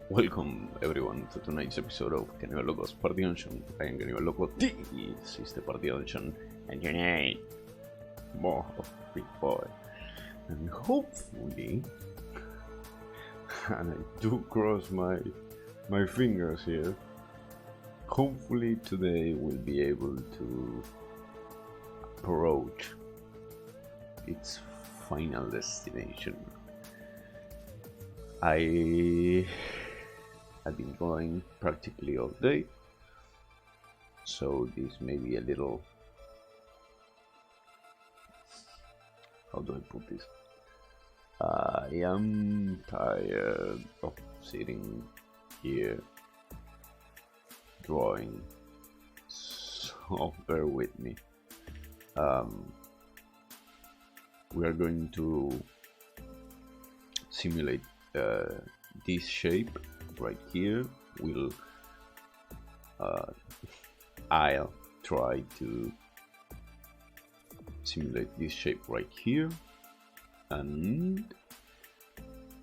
Welcome everyone to tonight's episode of Canibal Locos Party Dungeon. I am Canibal Loco. This is the Party Dungeon, and tonight, more of Big Boy. And hopefully, and I do cross my fingers here, hopefully today we'll be able to approach its final destination. I have been drawing practically all day, so this may be a little, how do I put this? I am tired of sitting here drawing, so bear with me. We are going to simulate this shape right here. I'll try to simulate this shape right here, and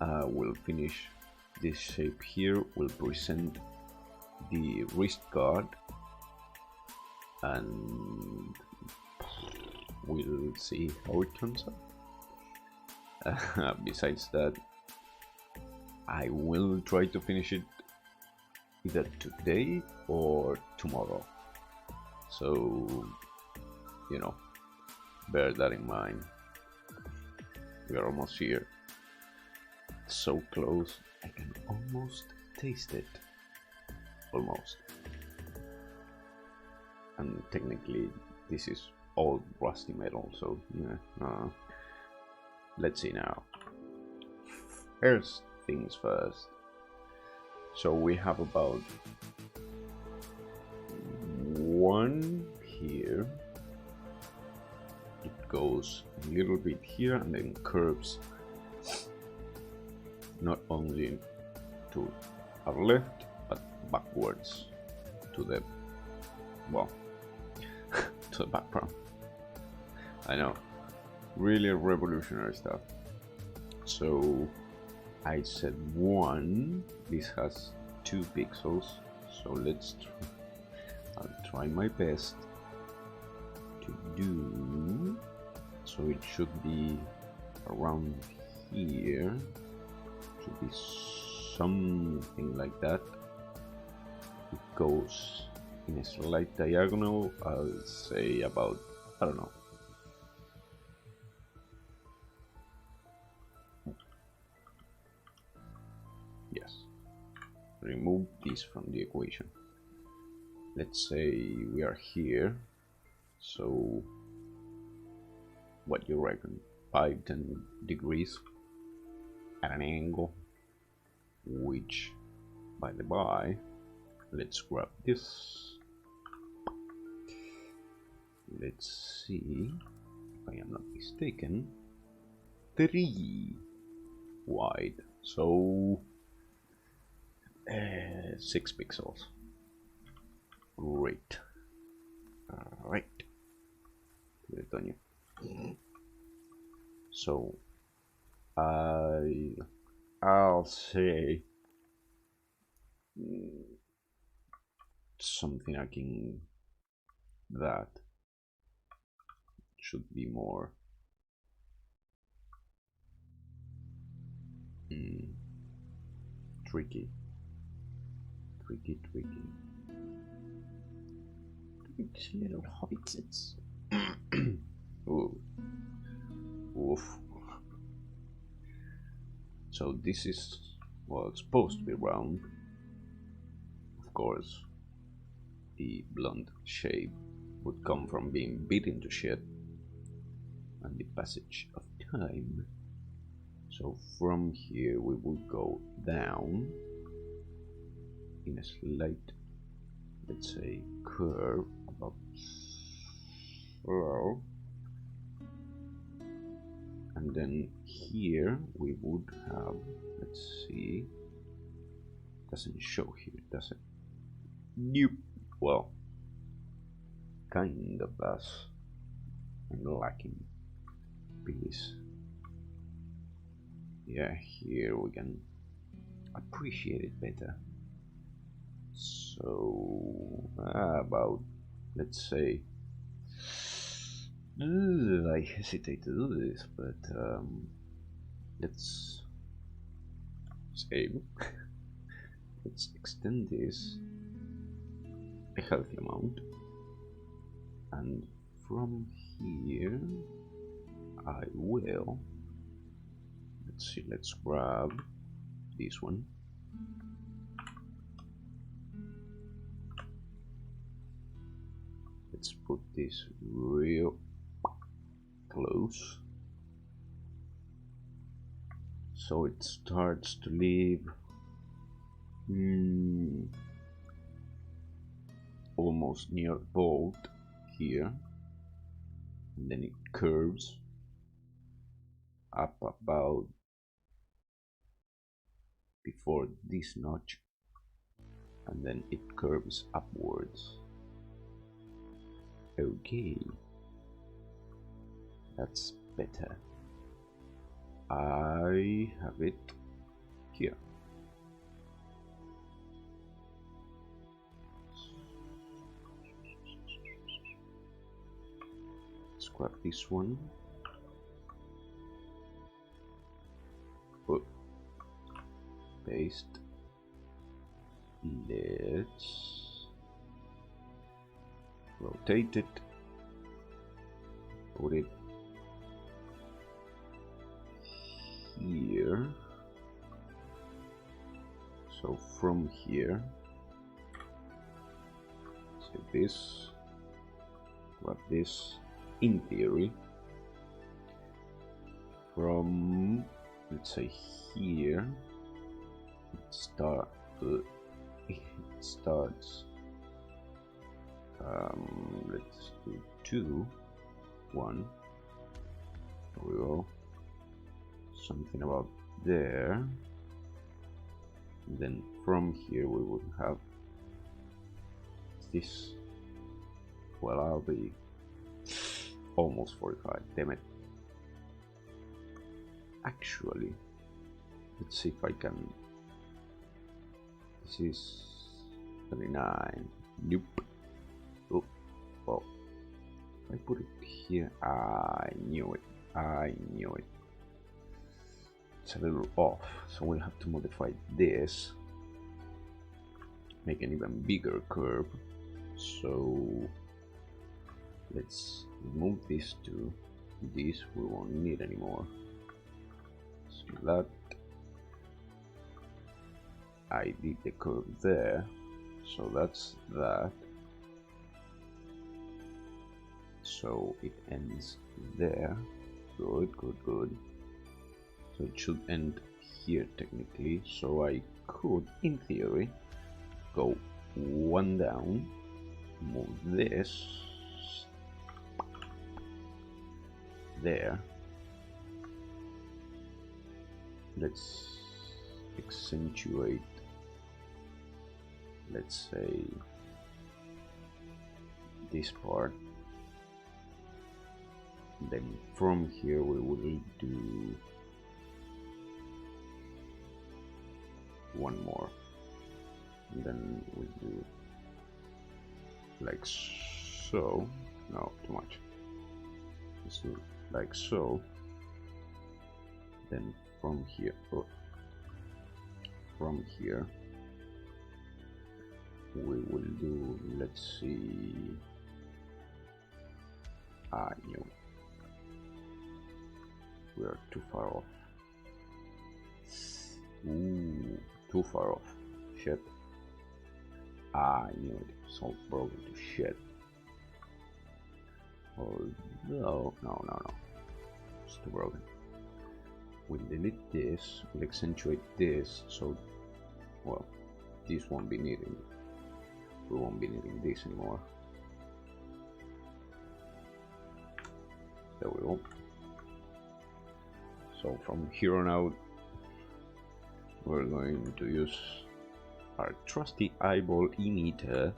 we'll finish this shape here. We'll present the wrist guard, and we'll see how it turns out. Besides that, I will try to finish it either today or tomorrow, so bear that in mind. We are almost here, so close. I can almost taste it, almost. And technically this is all rusty metal, so yeah. Let's see now. First things first. So we have about one here. It goes a little bit here and then curves not only to our left but backwards to the to the background. I know, really revolutionary stuff. So I said one. This has 2 pixels, so I'll try my best to do. So it should be around here. Should be something like that. It goes in a slight diagonal. I'll say about, I don't know, remove this from the equation. Let's say we are here, so what you reckon, 5-10 degrees at an angle, which, by the by, let's grab this. Let's see if I am not mistaken, 3 wide, so 6 pixels. Great. Alright. Put it on you. So I'll say something akin that should be more tricky. Little hobbits. Ooh. Oof. So this is, well, it's supposed to be round. Of course, the blunt shape would come from being beat into shit and the passage of time. So from here we would go down in a slight, let's say, curve about so, and then here we would have, let's see, doesn't show here, does it? Nope. Well, kind of does. I'm lacking piece. Yeah, here we can appreciate it better. So about, let's say, I hesitate to do this, but let's save. Let's extend this a healthy amount, and from here I will, let's see, let's grab this one. Let's put this real close so it starts to leave almost near bolt here, and then it curves up about before this notch, and then it curves upwards. Okay, that's better. I have it here. Let's grab this one. Put, paste. Let's rotate it. Put it here. So from here, say this, grab this. In theory, from, let's say, here, it starts, let's do 2, 1, there we go, something about there, and then from here we would have this. Well, I'll be almost 45, damn it. Actually, let's see if I can. This is 39. Nope. Oh, well, if I put it here, I knew it. I knew it. It's a little off, so we'll have to modify this, make an even bigger curve. So let's remove these two. These we won't need anymore. So that I did the curve there, so that's that. So it ends there. Good, good, good. So it should end here technically. So I could, in theory, go one down, move this there. Let's accentuate, let's say, this part. Then from here we will do one more, and then we'll do like so. No, too much. Let's do like so. Then from here, from here we will do, let's see, no, we are too far off. Ooh, too far off. Shit. I knew it. So broken to shit. Oh no, no. It's too broken. We'll delete this, we'll accentuate this, so, well, this won't be needed. We won't be needing this anymore. There we go. So from here on out, we're going to use our trusty eyeball emitter,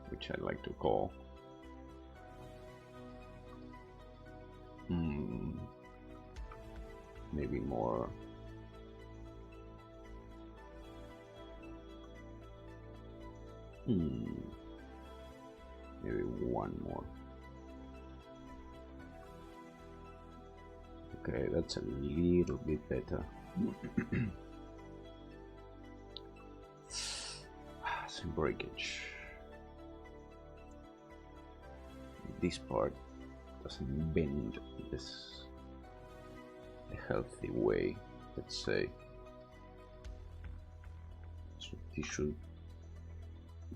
which I like to call maybe more Maybe one more. Okay, that's a little bit better. Some breakage. This part doesn't bend this a healthy way, let's say. So this should,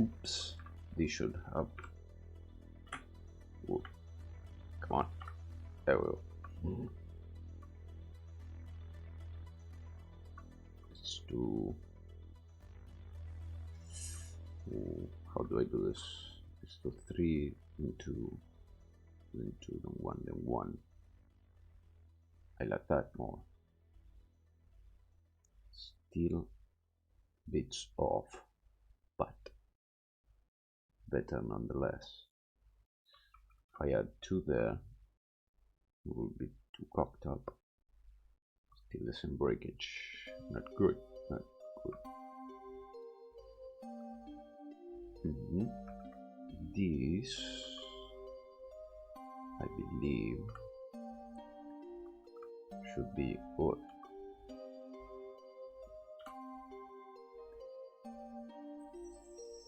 oops, this should have, ooh, come on, there we go. Let's do, how do I do this? Let's do 3 into then 2, then 1, then 1. I like that more. Still bits off, but better nonetheless. If I add 2 there, it will be too cocked up. Still the same breakage. Not good, not good. This, I believe, should be what?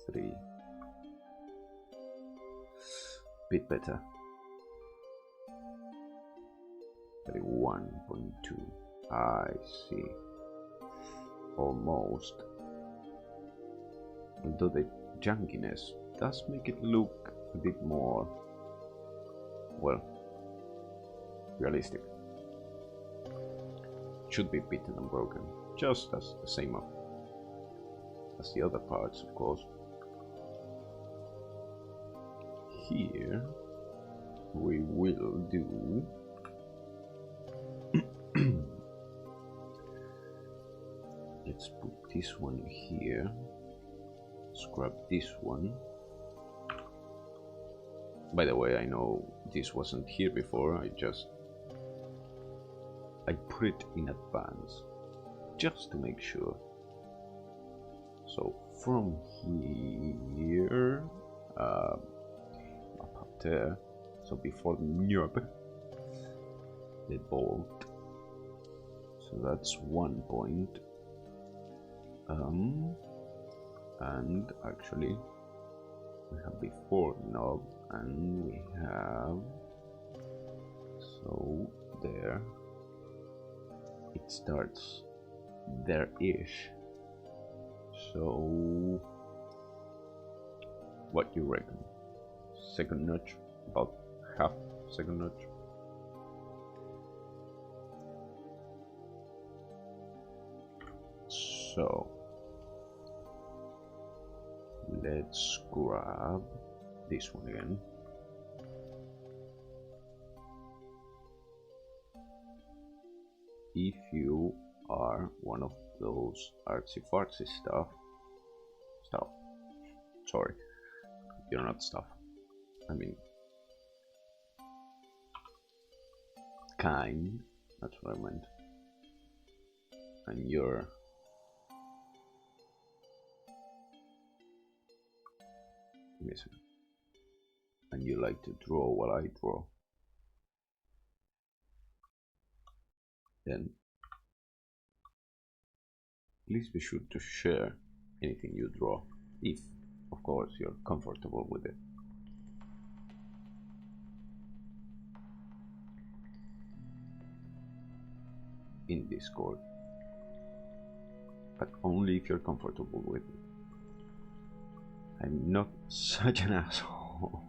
Three. Bit better. 31.2. I see. Almost. Although the junkiness does make it look a bit more, well, realistic. Should be beaten and broken, just as the same as the other parts, of course. Here we will do let's put this one here, scrap this one. By the way, I know this wasn't here before, I put it in advance just to make sure. So from here up there, so before the knob, the bolt, so that's 1 point. And actually we have before knob, and we have, so there it starts there-ish. So what you reckon? Second notch, about half second notch. So let's grab this one again. If you are one of those artsy-fartsy stuff, sorry, you're not stuff, I mean kind, that's what I meant, and you're missing, and you like to draw while I draw, then please be sure to share anything you draw, if of course you're comfortable with it. In Discord, but only if you're comfortable with it. I'm not such an asshole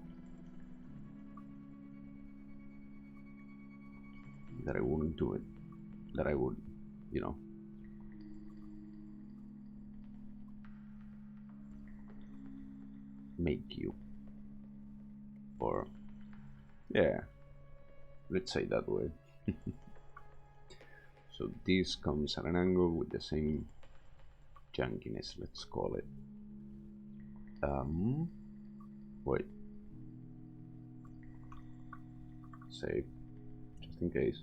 that I wouldn't do it, that I would, you know, make you, or yeah, let's say that way. So this comes at an angle with the same junkiness, let's call it. Wait, save, just in case.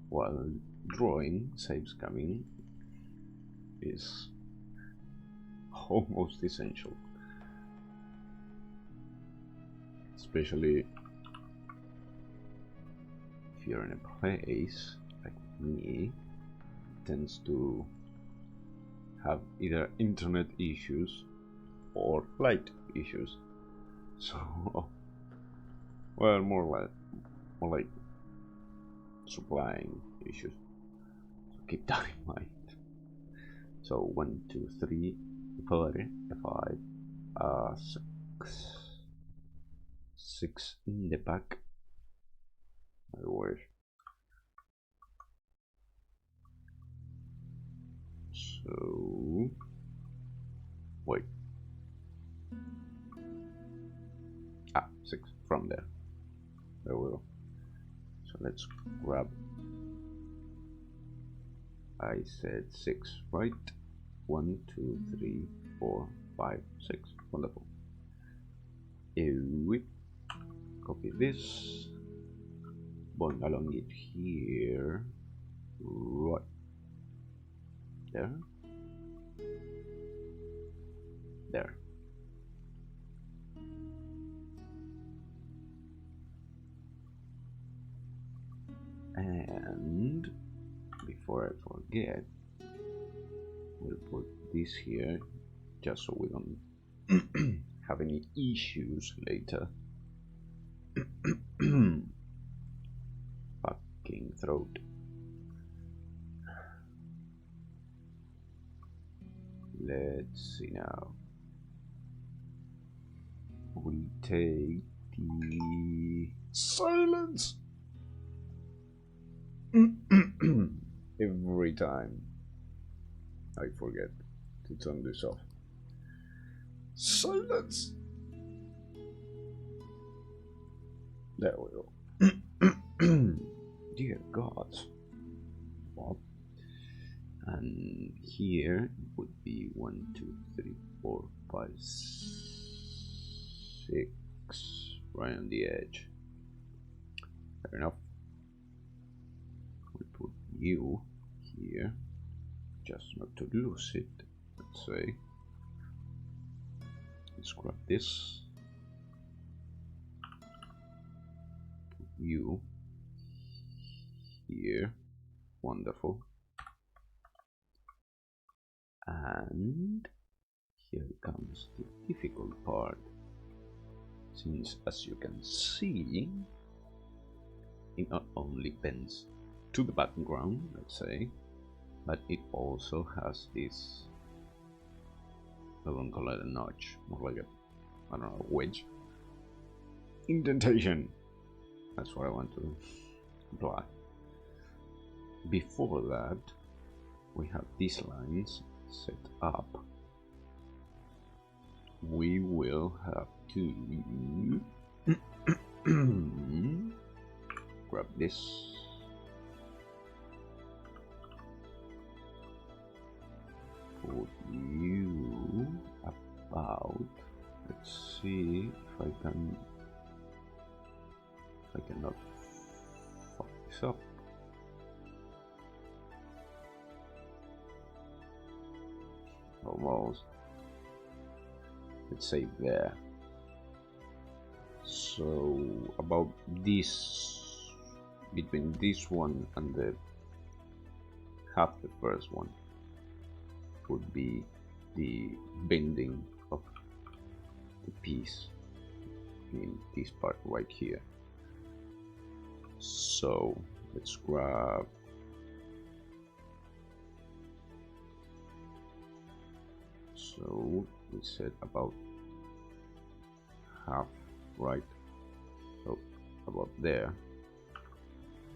While drawing, saves coming is, oh almost essential. Especially if you're in a place like me, tends to have either internet issues or light issues. So, well, more like supplying issues. So keep that in mind. So 1, 2, 3, 4, 5, 6 in the back. My word. So wait. 6 from there. There we go. So let's grab. I said 6, right? 1, 2, 3, 4, 5, 6. Wonderful. We copy this. Bond along it here. Right there. There. And before I forget, we'll put this here just so we don't have any issues later. Fucking throat. Let's see now. We take the silence. Every time I forget to turn this off. Silence. There we go. Dear God. What? And here would be 1, 2, 3, 4, 5, 6, right on the edge. Fair enough. We put you here, just not to lose it. Let's say. Let's grab this. Put you here. Wonderful. And here comes the difficult part, since as you can see, it not only bends to the background, let's say, but it also has this, I won't call it a notch, more like a, I don't know, wedge, indentation, that's what I want to imply. Before that, we have these lines set up. We will have to grab this, put you about, let's see if I cannot fuck this up. Almost. Let's say there. So about this, between this one and the half the first one would be the bending of the piece in this part right here. So let's grab so we said about half, right? So about there.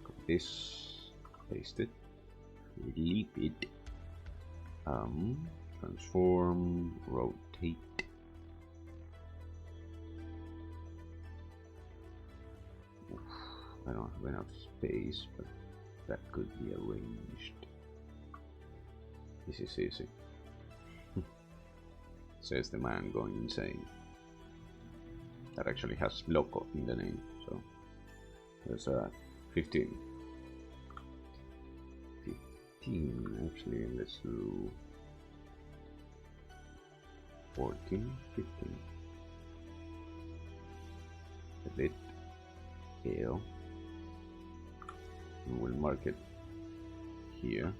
Got this, paste it, leave it, transform, rotate. Oof, I don't have enough space, but that could be arranged. This is easy. Says the man going insane. That actually has Loco in the name, so there's a 15. 15, actually, let's do 14, 15. Delete L. And we'll mark it here.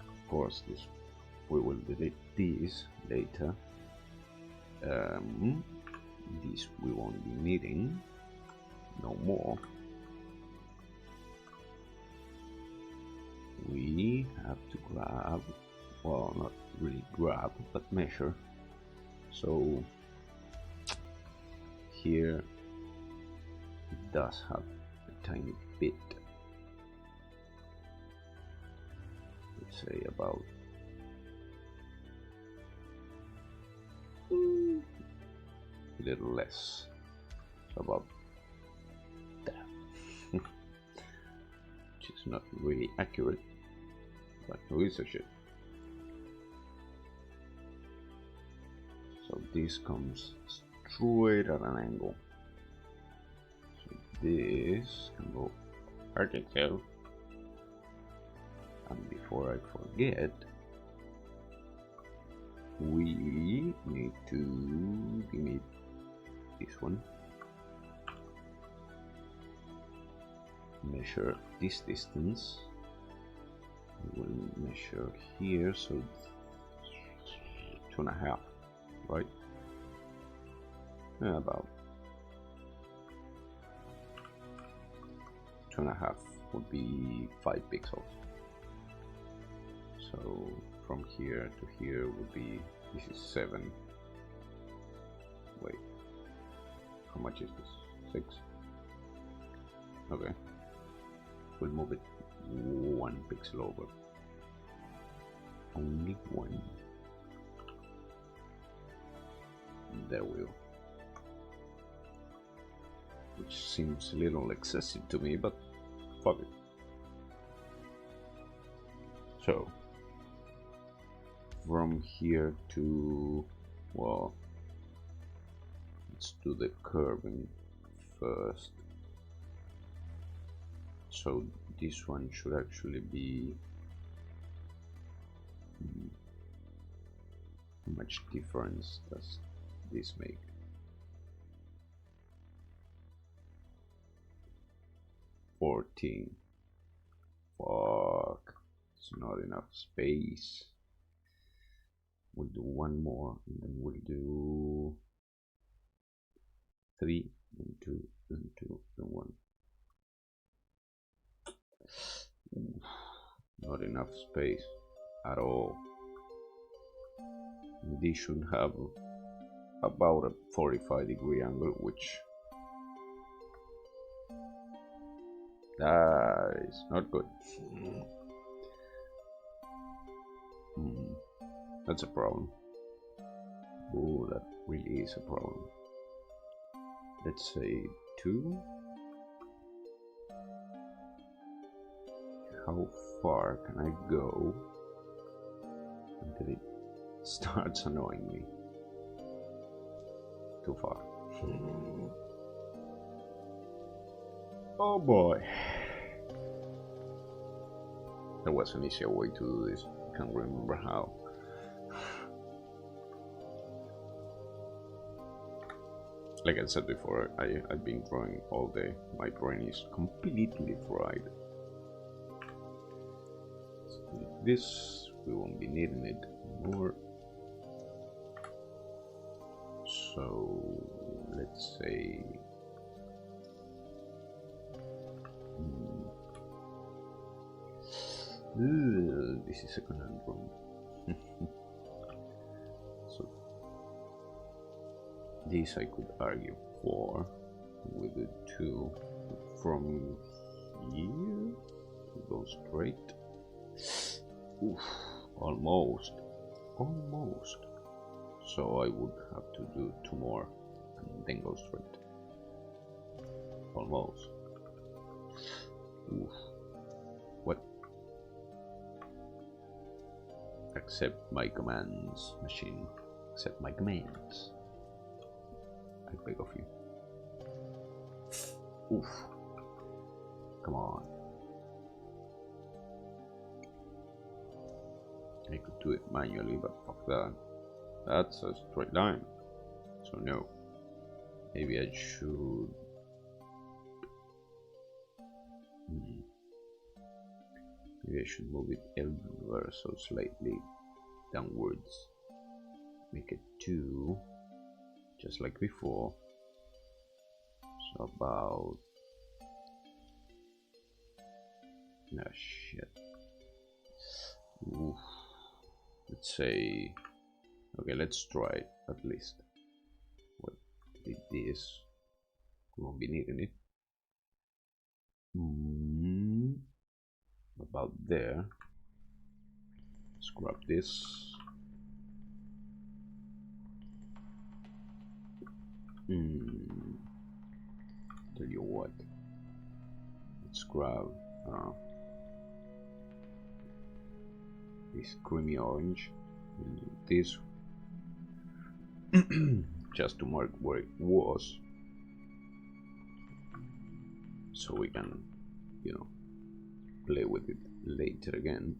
Of course, this we will delete these later. This we won't be needing no more. We have to grab, well, not really grab, but measure. So here it does have a tiny bit, let's say about a little less, so about that, which is not really accurate, but who is a shit. So this comes straight at an angle. So this can go vertical. And before I forget, we need to give me this one. Measure this distance. We'll measure here, so 2.5, right? About 2.5 would be 5 pixels. So from here to here would be, this is 7. Wait, how much is this? 6? Okay, we'll move it 1 pixel over. Only 1. There we go. Which seems a little excessive to me, but fuck it. So from here to, well, let's do the curving first. So this one should actually be, how much difference does this make? Fuck, it's not enough space. We'll do one more, and then we'll do 3, then 2, then 2, then 1. Not enough space at all. This should have about a 45-degree angle, which that is not good. That's a problem. Oh, that really is a problem. Let's say 2. How far can I go until it starts annoying me? Too far. Oh boy. There was an easier way to do this. I can't remember how. Like I said before, I've been drawing all day. My brain is completely fried. This, we won't be needing it anymore. So let's say this is a conundrum. So this I could argue for with the 2 from here to go straight. Oof, almost. So I would have to do 2 more and then go straight. Almost. Oof. What? Accept my commands, machine. Accept my commands. I beg of you. Oof. Come on. I could do it manually, but fuck that. That's a straight line. So no. Maybe I should... Maybe I should move it ever so slightly downwards. Make it 2, just like before. So about... No shit. Oof. Let's say... Okay, let's try it at least. What did this? We won't be needing it. About there. Let's grab this. Tell you what. Let's grab this creamy orange. This just to mark where it was, so we can, you know, play with it later again.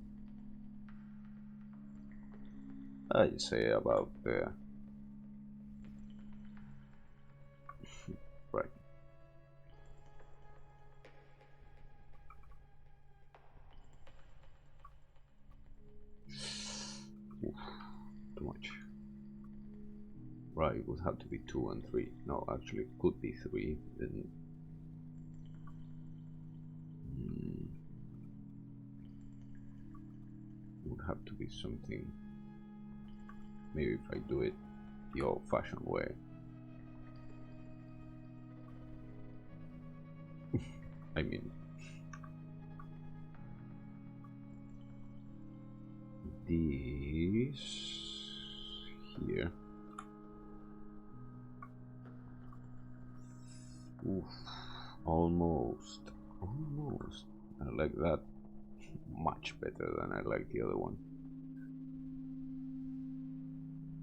I'd say about there. Right. Oof, too much. Right, it would have to be 2 and 3. No, actually, it could be 3. Then would have to be something. Maybe if I do it the old-fashioned way. I mean, this here. Oof, almost. I like that much better than I like the other one.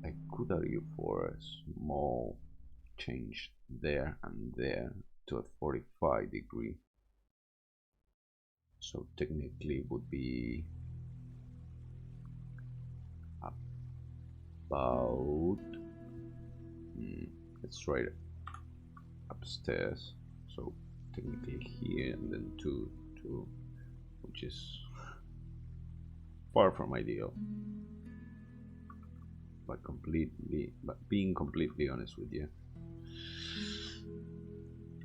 I could argue for a small change there and there to a 45°. So technically it would be about, let's try it upstairs. So technically here and then 2, which is far from ideal. But being completely honest with you,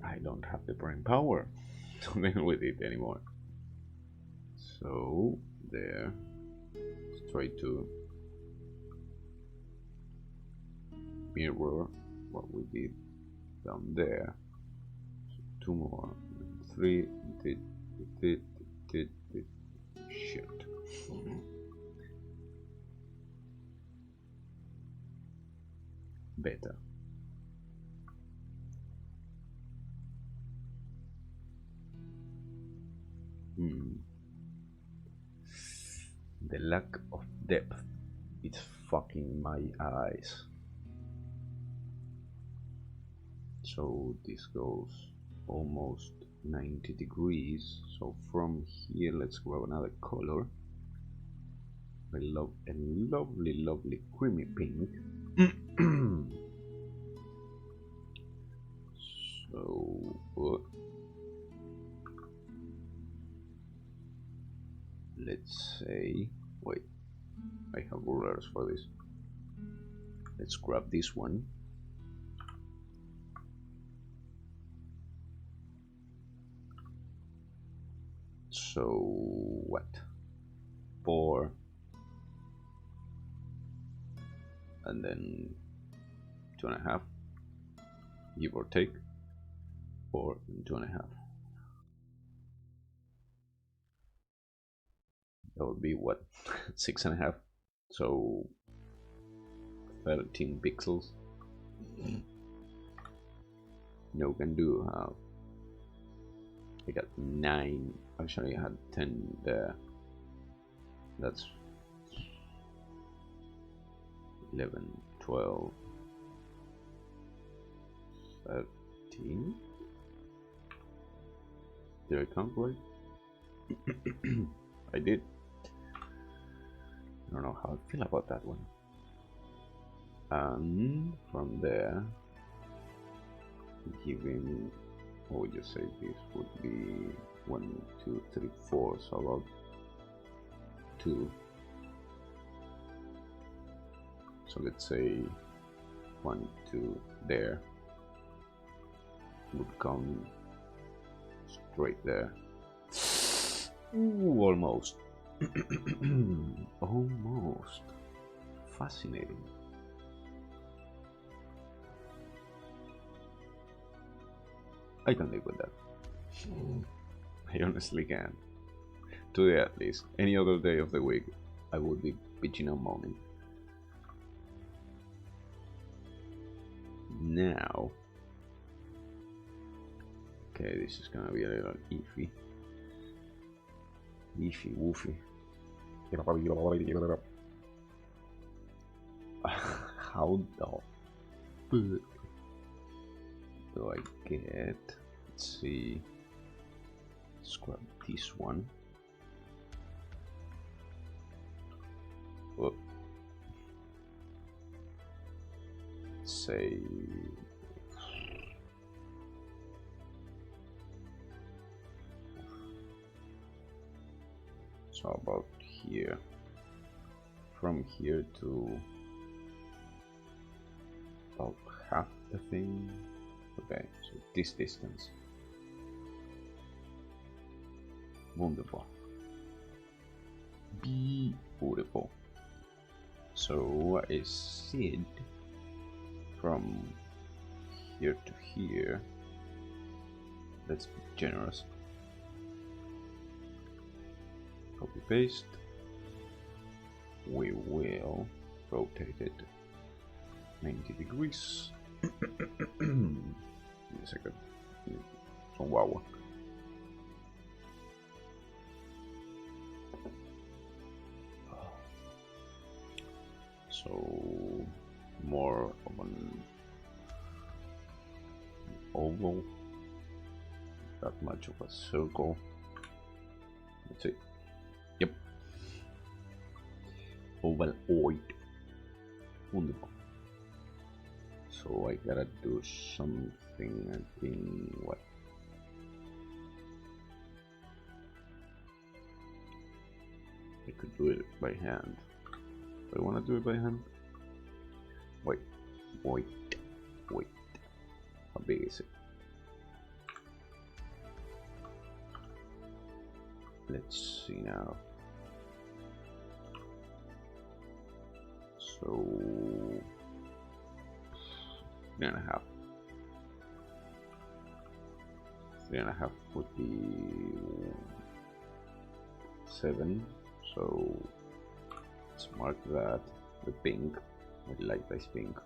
I don't have the brain power to deal with it anymore. So there, let's try to mirror what we did down there. So 2 more, 3, shit. Better. The lack of depth, it's fucking my eyes. So this goes almost 90°. So from here, let's grab another color. I love a lovely creamy pink. So let's say, wait, I have rulers for this. Let's grab this one. So what? 4 and then 2.5, give or take. 4 and 2.5. That would be what? 6.5. So 13 pixels. No can do. I got 9. Actually, I had 10 there. That's 11, 12, 13. Did I count right? I did. I don't know how I feel about that one. And from there, giving, what would you say this would be 1, 2, 3, 4, so about 2. So let's say 1, 2 there would come straight there. Ooh, almost. Almost. Fascinating. I can live with that. I honestly can. Today at least. Any other day of the week, I would be bitching and moaning. Now. Okay, this is gonna be a little iffy. Iffy woofy. How the fuck do I get? Let's see. Let's grab this one. Oh. Say. So about here. From here to about half the thing. Okay, so this distance. Wonderful. Beautiful. So I said from here to here. Let's be generous. Copy paste. We will rotate it 90 degrees. Give me a second. Oh, wow. So more of an oval, not much of a circle. Let's see. Yep. Ovaloid. Wonderful. So I gotta do something, I think, what? I could do it by hand. Do I wanna do it by hand? Wait. How big is it? Let's see now. So 3.5. 3.5 would be 7. So let's mark that with pink. I like this pink.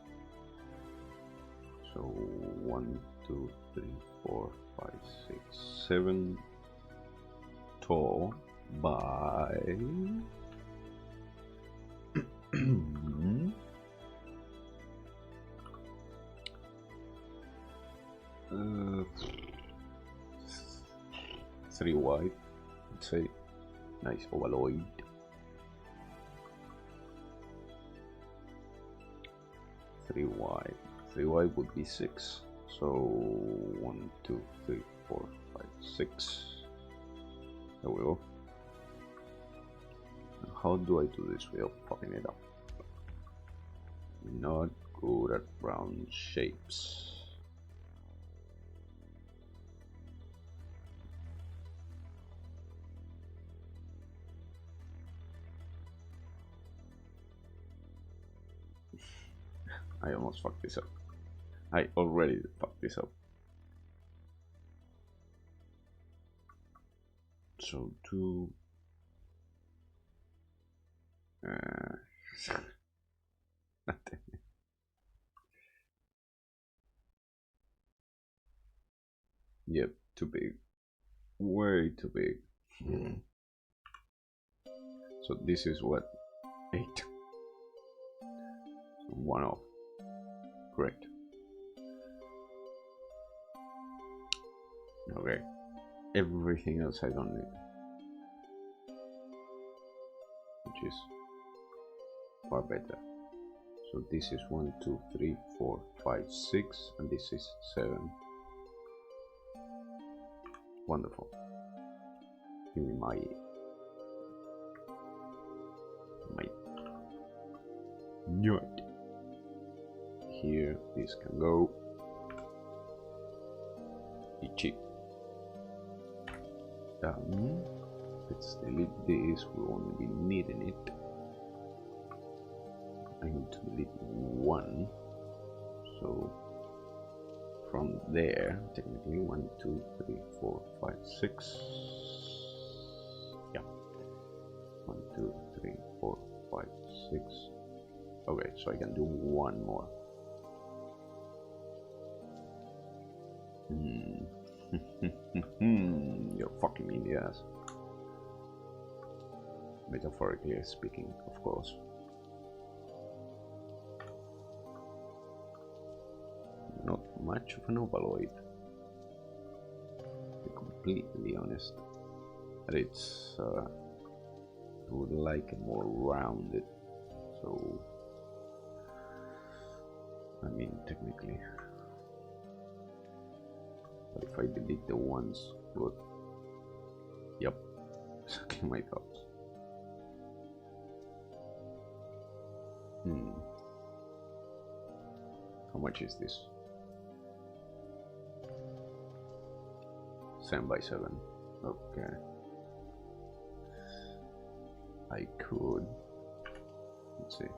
So 1, 2, 3, 4, 5, 6, 7 tall by 3 wide. Let's say nice ovaloid. 3 wide. 3 wide would be 6. So 1, 2, 3, 4, 5, 6. There we go. And how do I do this without fucking it up? Not good at round shapes. I almost fucked this up. I already fucked this up. So 2. Yep, too big. Way too big. So this is what? 8. 1 off. Correct. Okay. Everything else I don't need. Which is far better. So this is 1, 2, 3, 4, 5, 6, and this is 7. Wonderful. Give me my nut. Here, this can go. Itchy. Let's delete this, we won't be needing it. I need to delete 1. So from there, technically 1, 2, 3, 4, 5, 6. Yeah. 1, 2, 3, 4, 5, 6. Okay, so I can do 1 more. You're fucking me in the ass. Metaphorically speaking, of course. Not much of an ovaloid, to be completely honest. But it's I would like it more rounded. So I mean, technically. But if I delete the ones, good. Yep, exactly my thoughts. How much is this? 7 by 7. Okay. I could. Let's see.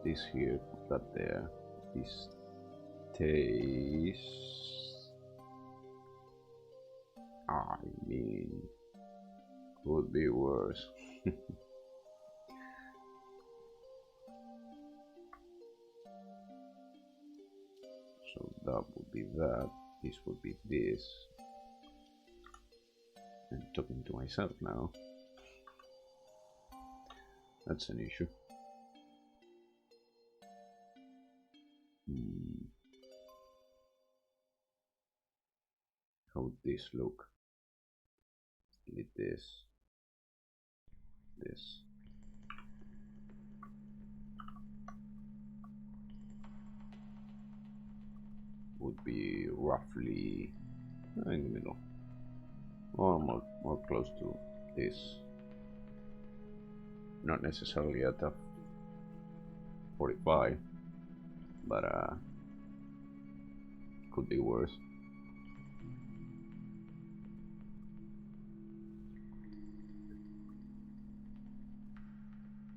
This here, put that there. This tastes. I mean, could be worse. So that would be that. This would be this. I'm talking to myself now. That's an issue. How would this look? Delete this. This. Would be roughly in the middle, or more close to this. Not necessarily at a 45, but could be worse.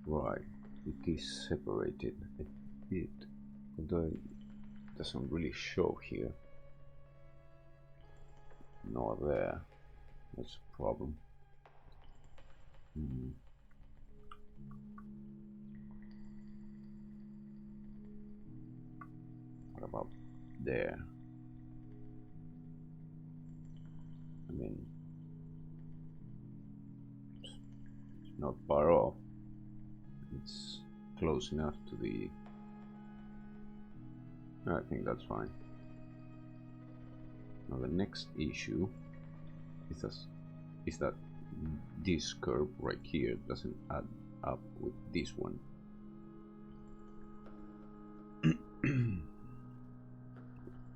Right, it is separated a bit, although it doesn't really show here. Nor there. That's a problem. What about there? I mean, it's not far off. It's close enough to the... I think that's fine. Now the next issue is that this curve right here doesn't add up with this one.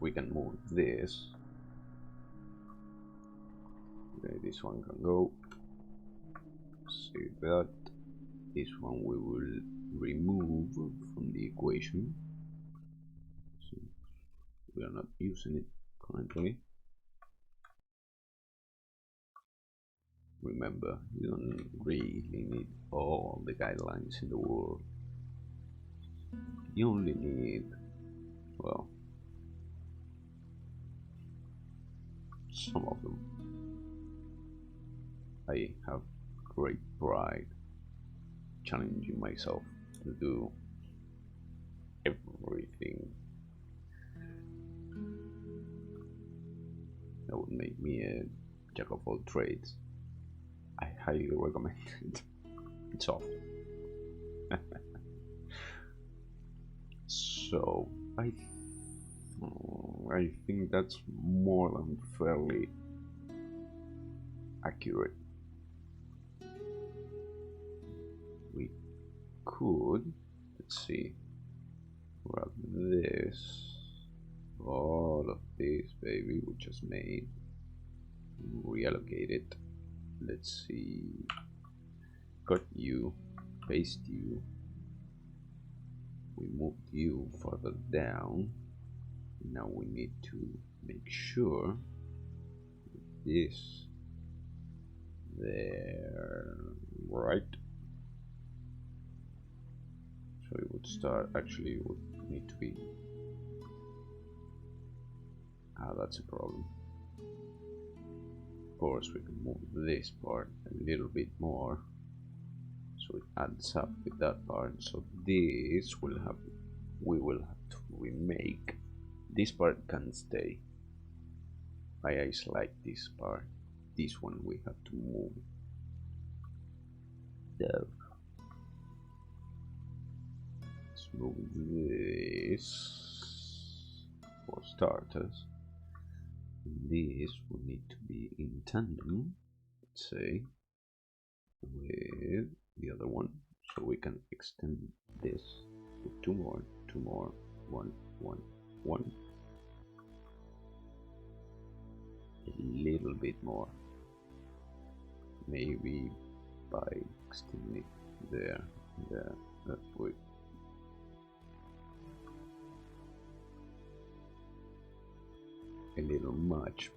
We can move this. Okay, this one can go. Save that. This one we will remove from the equation. So we are not using it currently. Remember, you don't really need all the guidelines in the world. You only need, well, some of them. I have great pride challenging myself to do everything. That would make me a jack of all trades. I highly recommend it. It's off. So I think that's more than fairly accurate. We could, let's see, grab this, all of this, baby, we just made, reallocate it. Let's see, cut you, paste you, we moved you further down. Now we need to make sure this there, right? So it would start, actually it would need to be, that's a problem. Of course we can move this part a little bit more so it adds up with that part. So this will have, we will have to remake. This part can stay. I like this part. This one we have to move. There. Let's move this for starters. This will need to be in tandem, let's say, with the other one, so we can extend this with two more, one, a little bit more, maybe by extending it there, that way. A little much.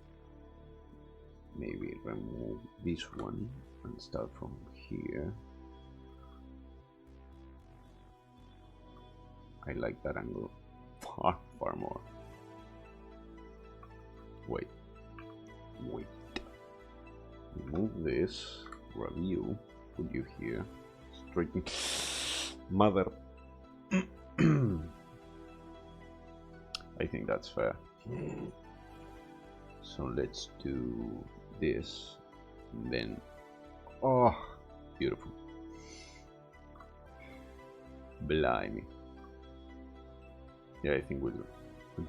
Maybe remove this one and start from here. I like that angle far more. Wait. Remove this, grab you, put you here, straighten. Mother. I think that's fair. So let's do this, and then, oh, beautiful. Blimey. Yeah, I think we'll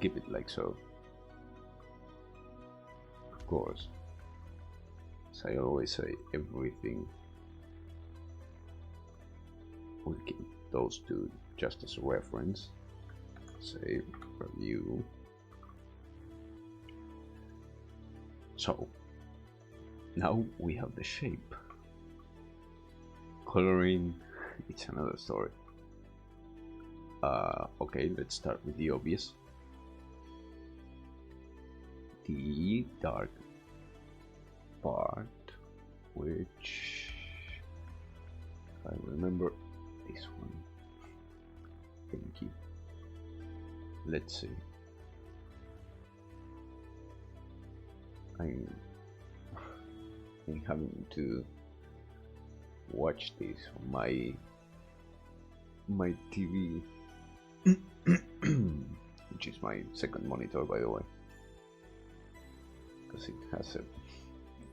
keep it like so. Of course, as I always say, everything, we'll keep those two just as a reference. Save, review. So now we have the shape. Coloring, it's another story. Okay, let's start with the obvious. The dark part, which, if I remember, this one. Thank you. Let's see. I'm having to watch this on my TV, which is my second monitor, by the way, because it has a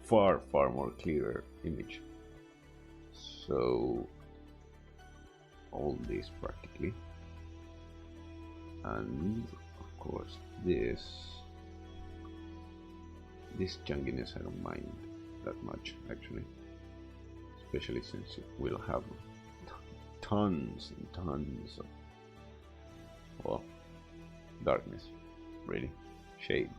far more clearer image. So all this practically, and of course this chunkiness I don't mind that much, actually, especially since it will have tons and tons of, well, darkness, really, shade.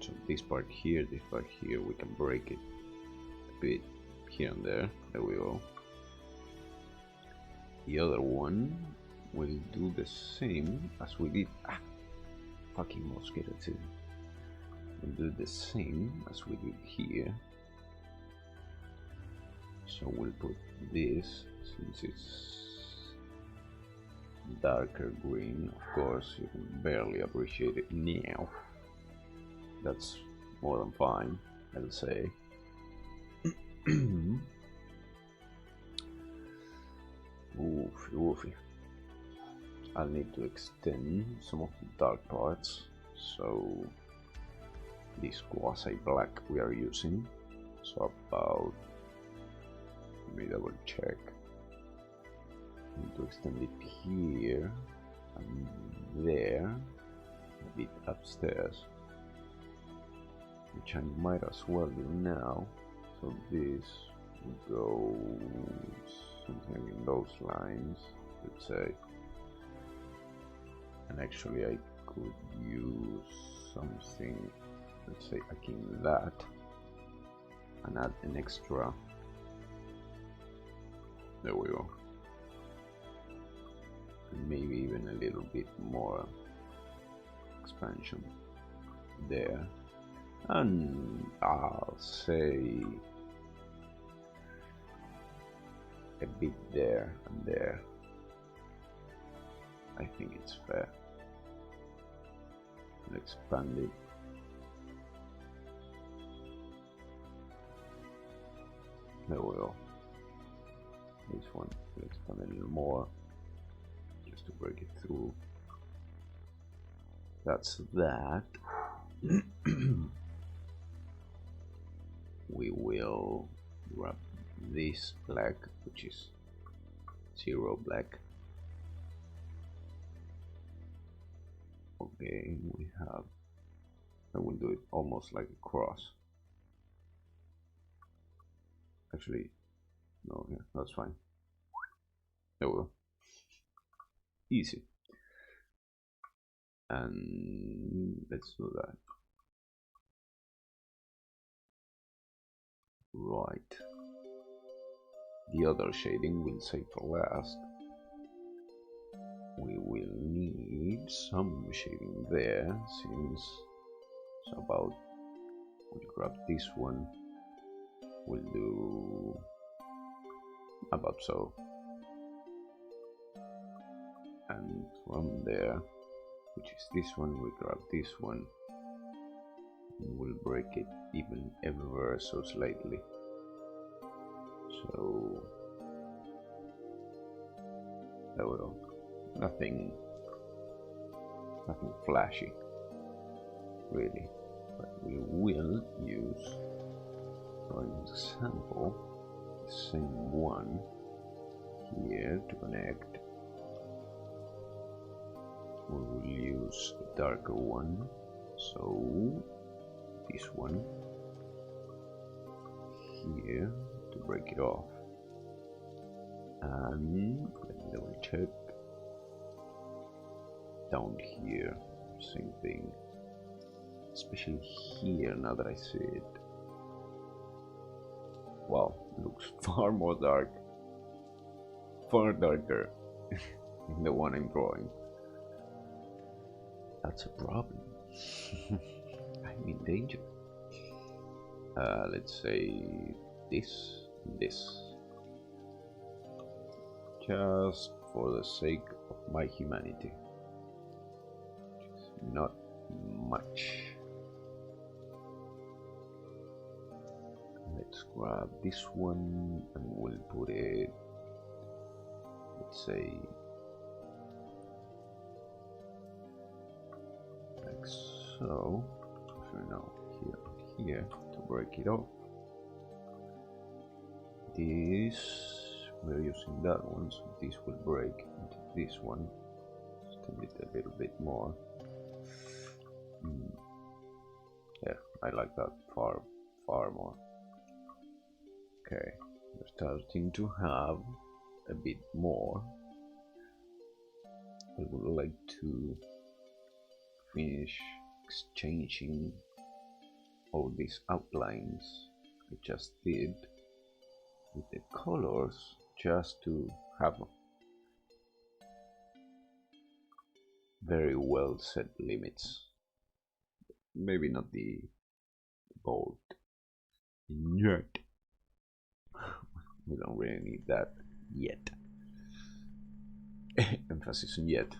So this part here, we can break it a bit here and there. There we go. The other one will do the same as we did. Fucking mosquito too. We'll do the same as we did here. So we'll put this, since it's darker green, of course you can barely appreciate it now. That's more than fine, I'll say. Woofy. I'll need to extend some of the dark parts, so this quasi black we are using, so about, let me double check, I need to extend it here and there, a bit upstairs, which I might as well do now. So this goes something in those lines, let's say. And actually I could use something, let's say akin that, and add an extra. There we go. And maybe even a little bit more expansion there. And I'll say a bit there and there. I think it's fair. And expand it. There we go. This one will expand a little more, just to break it through. That's that. We will grab this black, which is 0 black. Okay, we have, I will do it almost like a cross. Actually, no, yeah, that's fine. There we go. Easy. And let's do that. Right. The other shading we'll save for last. We will need some shading there, since it's about, we'll grab this one, we'll do about so, and from there, which is this one, we grab this one, and we'll break it even ever so slightly. So there we go. Nothing flashy, really, but we will use, for example, the same one here to connect. We will use a darker one, so this one here to break it off, and let me double check. Down here, same thing, especially here now that I see it. Wow, looks far more dark, far darker than the one I'm drawing. That's a problem. I'm in danger. Let's say this, just for the sake of my humanity. Not much. Let's grab this one and we'll put it, let's say like so. So now here to break it off. This, we're using that one, so this will break into this one. Extend it a little bit more. Yeah, I like that far more. Okay, we're starting to have a bit more. I would like to finish exchanging all these outlines I just did with the colors, just to have very well set limits. Maybe not the bold yet. We don't really need that yet. Emphasis on yet.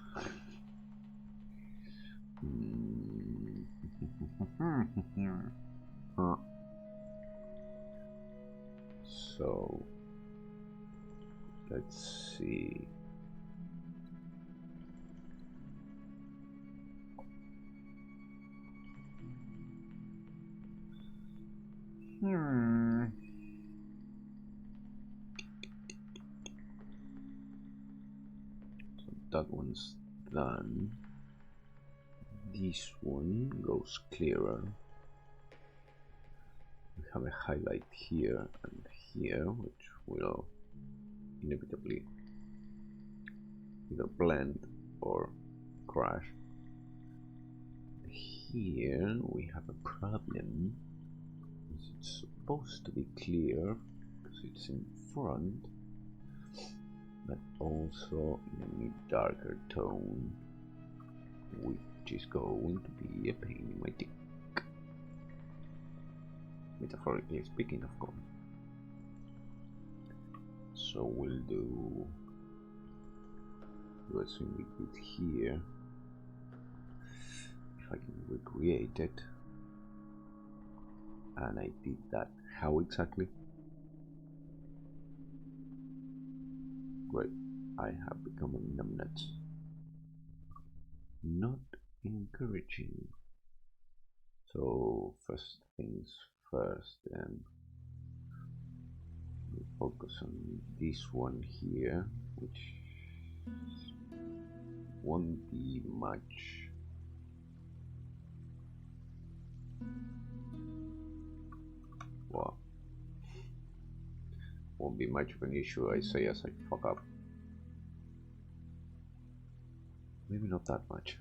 So let's see. So that one's done. This one goes clearer. We have a highlight here and here, which will inevitably either blend or crash. Here we have a problem. It's supposed to be clear because it's in front, but also in a mid-darker tone, which is going to be a pain in my dick. Metaphorically speaking, of course. So we'll do what we did here. If I can recreate it. And I did that. How exactly? Great. I have become a numbnuts. Not encouraging. So first things first, then we focus on this one here, which won't be much. Well, won't be much of an issue, I say, as I fuck up. Maybe not that much.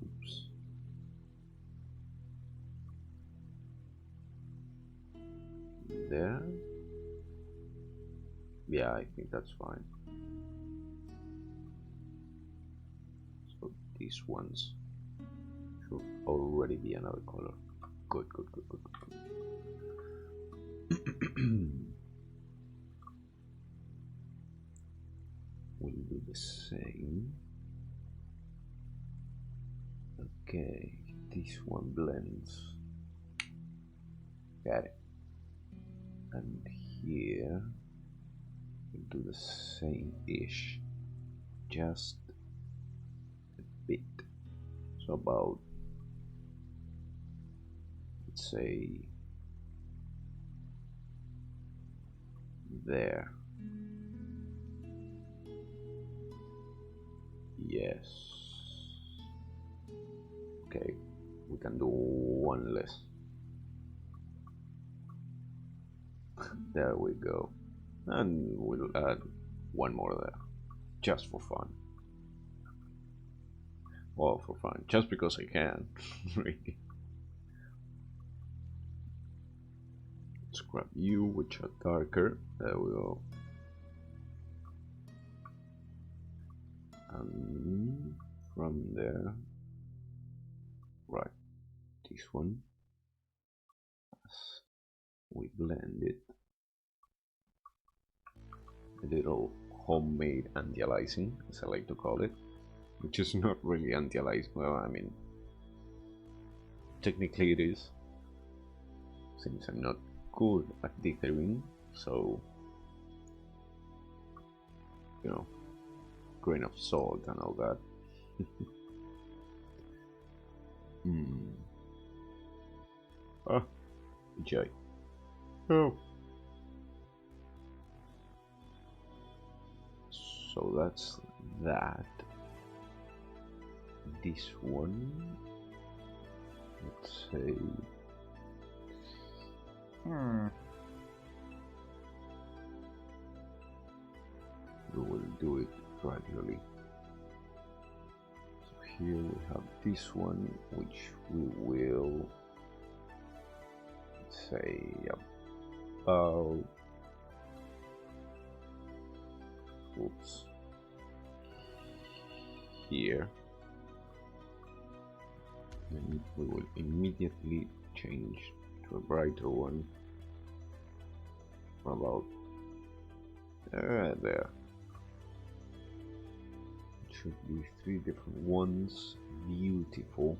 Oops. There? Yeah, I think that's fine. So these ones should already be another color. Good, good, good, good, good. We'll do the same. Okay, this one blends. Got it. And here we'll do the same-ish, just a bit. So about, let's say, there. Yes. Okay, we can do one less. There we go. And we'll add one more there, just for fun. Well, for fun, just because I can. Really. Let's grab you, which are darker. There we go. And from there, right, this one, as we blend it, a little homemade anti-aliasing, as I like to call it, which is not really anti-aliasing. Well, I mean, technically it is, since I'm not good at dithering, so, you know, grain of salt and all that. Ah, Jay. Oh. So that's that. This one, let's say, we will do it gradually. So here we have this one, which we will, let's say, about, oops, here. And we will immediately change to a brighter one from about there. It should be 3 different ones. Beautiful.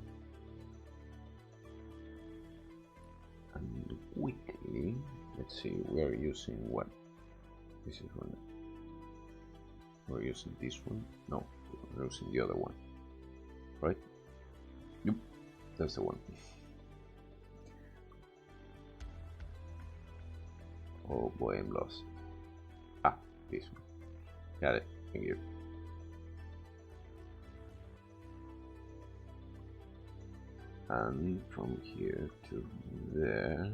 And quickly, let's see, we're using what? This is one. We're using this one. No, we're using the other one. Right? Yep, that's the one. Oh boy, I'm lost. Ah, this one. Got it. Thank you. And from here to there,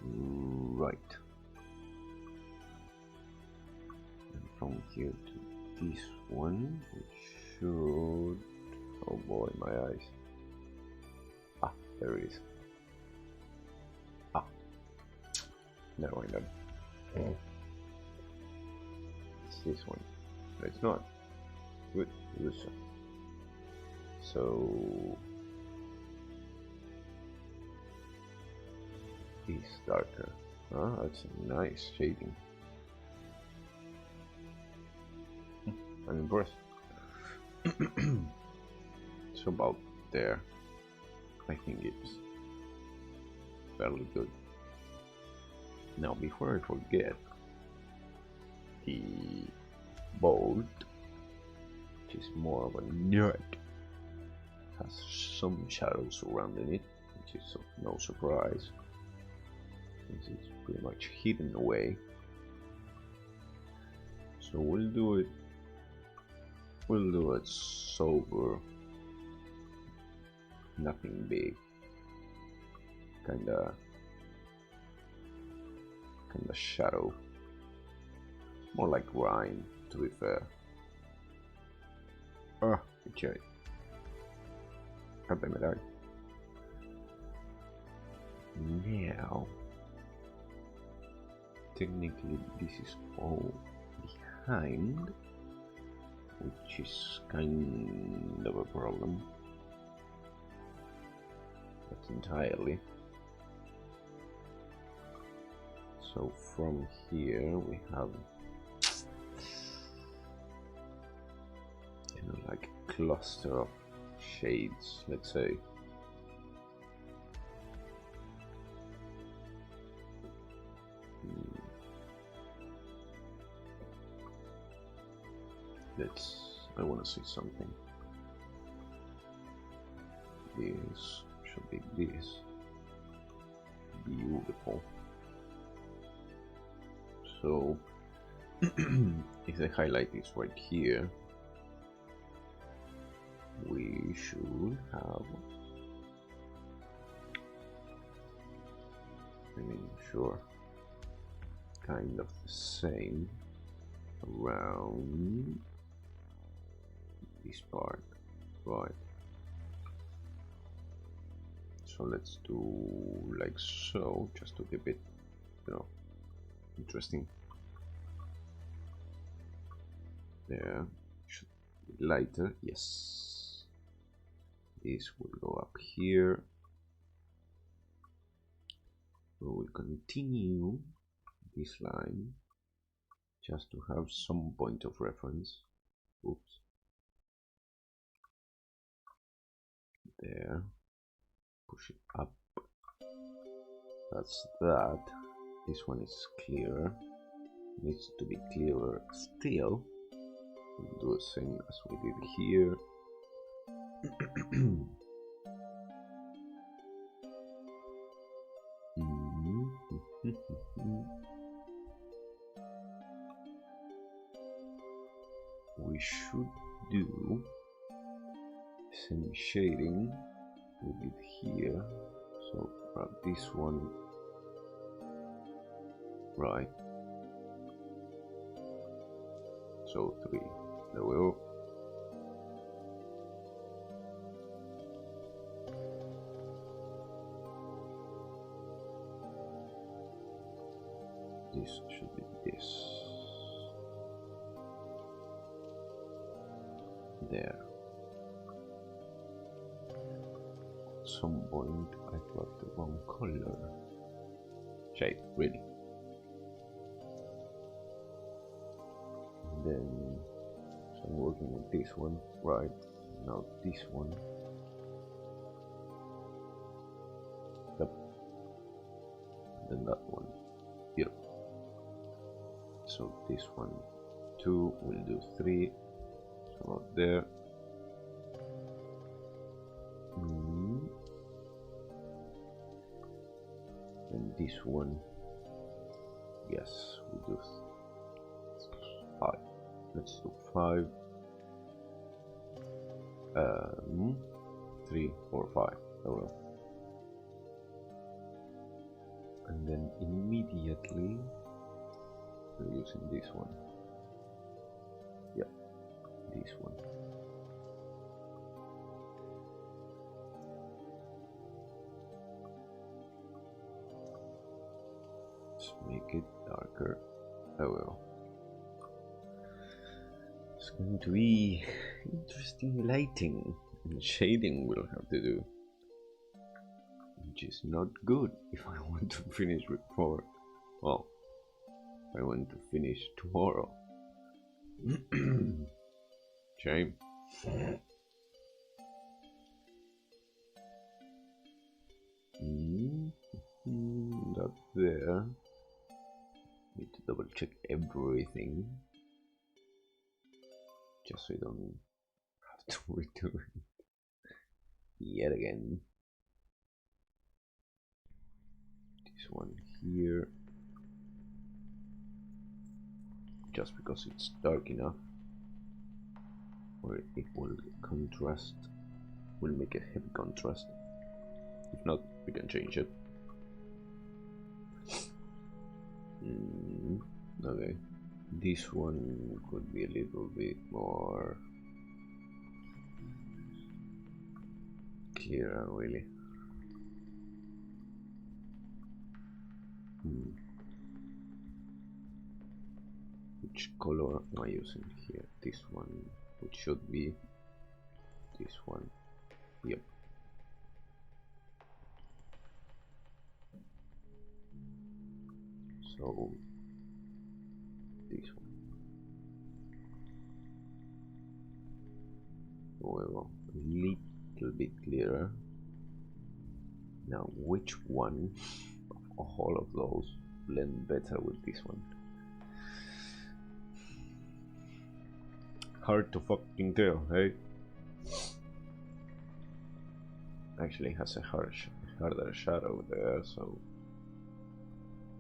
Right. And from here to this one, it should... Oh boy, my eyes. Ah, there it is. Ah, never mind that. It's this one. No, it's not. Good, Lucia. So is darker. Ah, that's a nice shading. I'm impressed. So about there, I think it's fairly good. Now, before I forget, the bolt, which is more of a nerd, has some shadows surrounding it, which is of no surprise, since it's pretty much hidden away. So we'll do it sober, nothing big, kinda shadow, more like grime, to be fair. Ah, okay. God damn it, now, technically this is all behind, which is kind of a problem. Not entirely. So from here we have like a cluster of shades, let's say. I want to see something. This should be this. Beautiful. So if I highlight this right here, we should have, sure, kind of the same around this part, right? So let's do like so, just to keep it, interesting. There, should be lighter, yes. This will go up here. We will continue this line just to have some point of reference. Oops. There. Push it up. That's that. This one is clearer. Needs to be clearer still. We'll do the same as we did here. We should do same shading we did here. So grab this one, right? So 3. There we go. This should be this. There. At some point I got the wrong color. Shade, really. And then, so I'm working with this one, right? Now this one. Yep. And then that one. Beautiful. So this one, 2, we'll do 3. So about there. And this one, yes, we do 5. Let's do 5. 3, 4, 5. Oh well. and then immediately we're using this one. Yeah, this one. Let's make it darker. Oh well. It's going to be interesting lighting and shading we'll have to do, which is not good if I want to finish before, well, I want to finish tomorrow. Shame. That there. Need to double check everything, just so I don't have to redo it yet again. This one here, just because it's dark enough, or it will contrast, will make a heavy contrast. If not, we can change it. Okay, this one could be a little bit more clearer, really. Which color am I using here? This one, which should be this one. Yep. So this one. Well, a little bit clearer. Now, which one of all of those blend better with this one? Hard to fucking tell, hey? Actually has a harder shadow there, so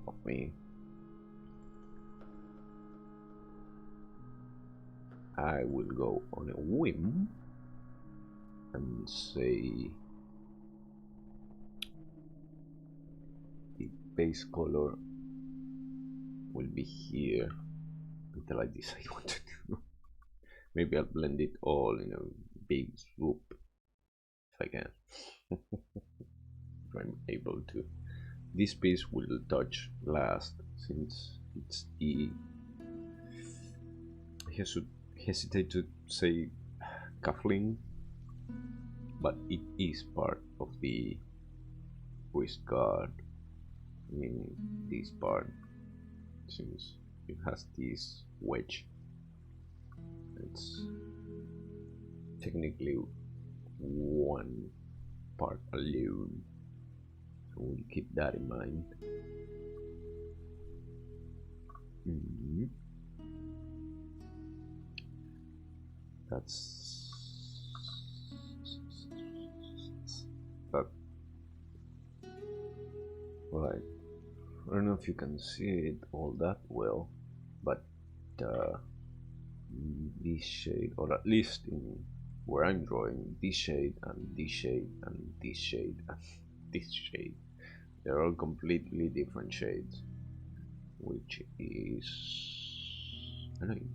of me. I will go on a whim and say the base color will be here until I decide what to do. Maybe I'll blend it all in a big swoop if I can. If I'm able to. This piece will touch last, since it's the, I should hesitate to say cuffling, but it is part of the wrist guard. I mean, this part, since it has this wedge, it's technically one part alone, so we'll keep that in mind. That's that. Right. I don't know if you can see it all that well, but this shade, or at least in where I'm drawing, this shade and this shade and this shade and this shade, they're all completely different shades, which is annoying.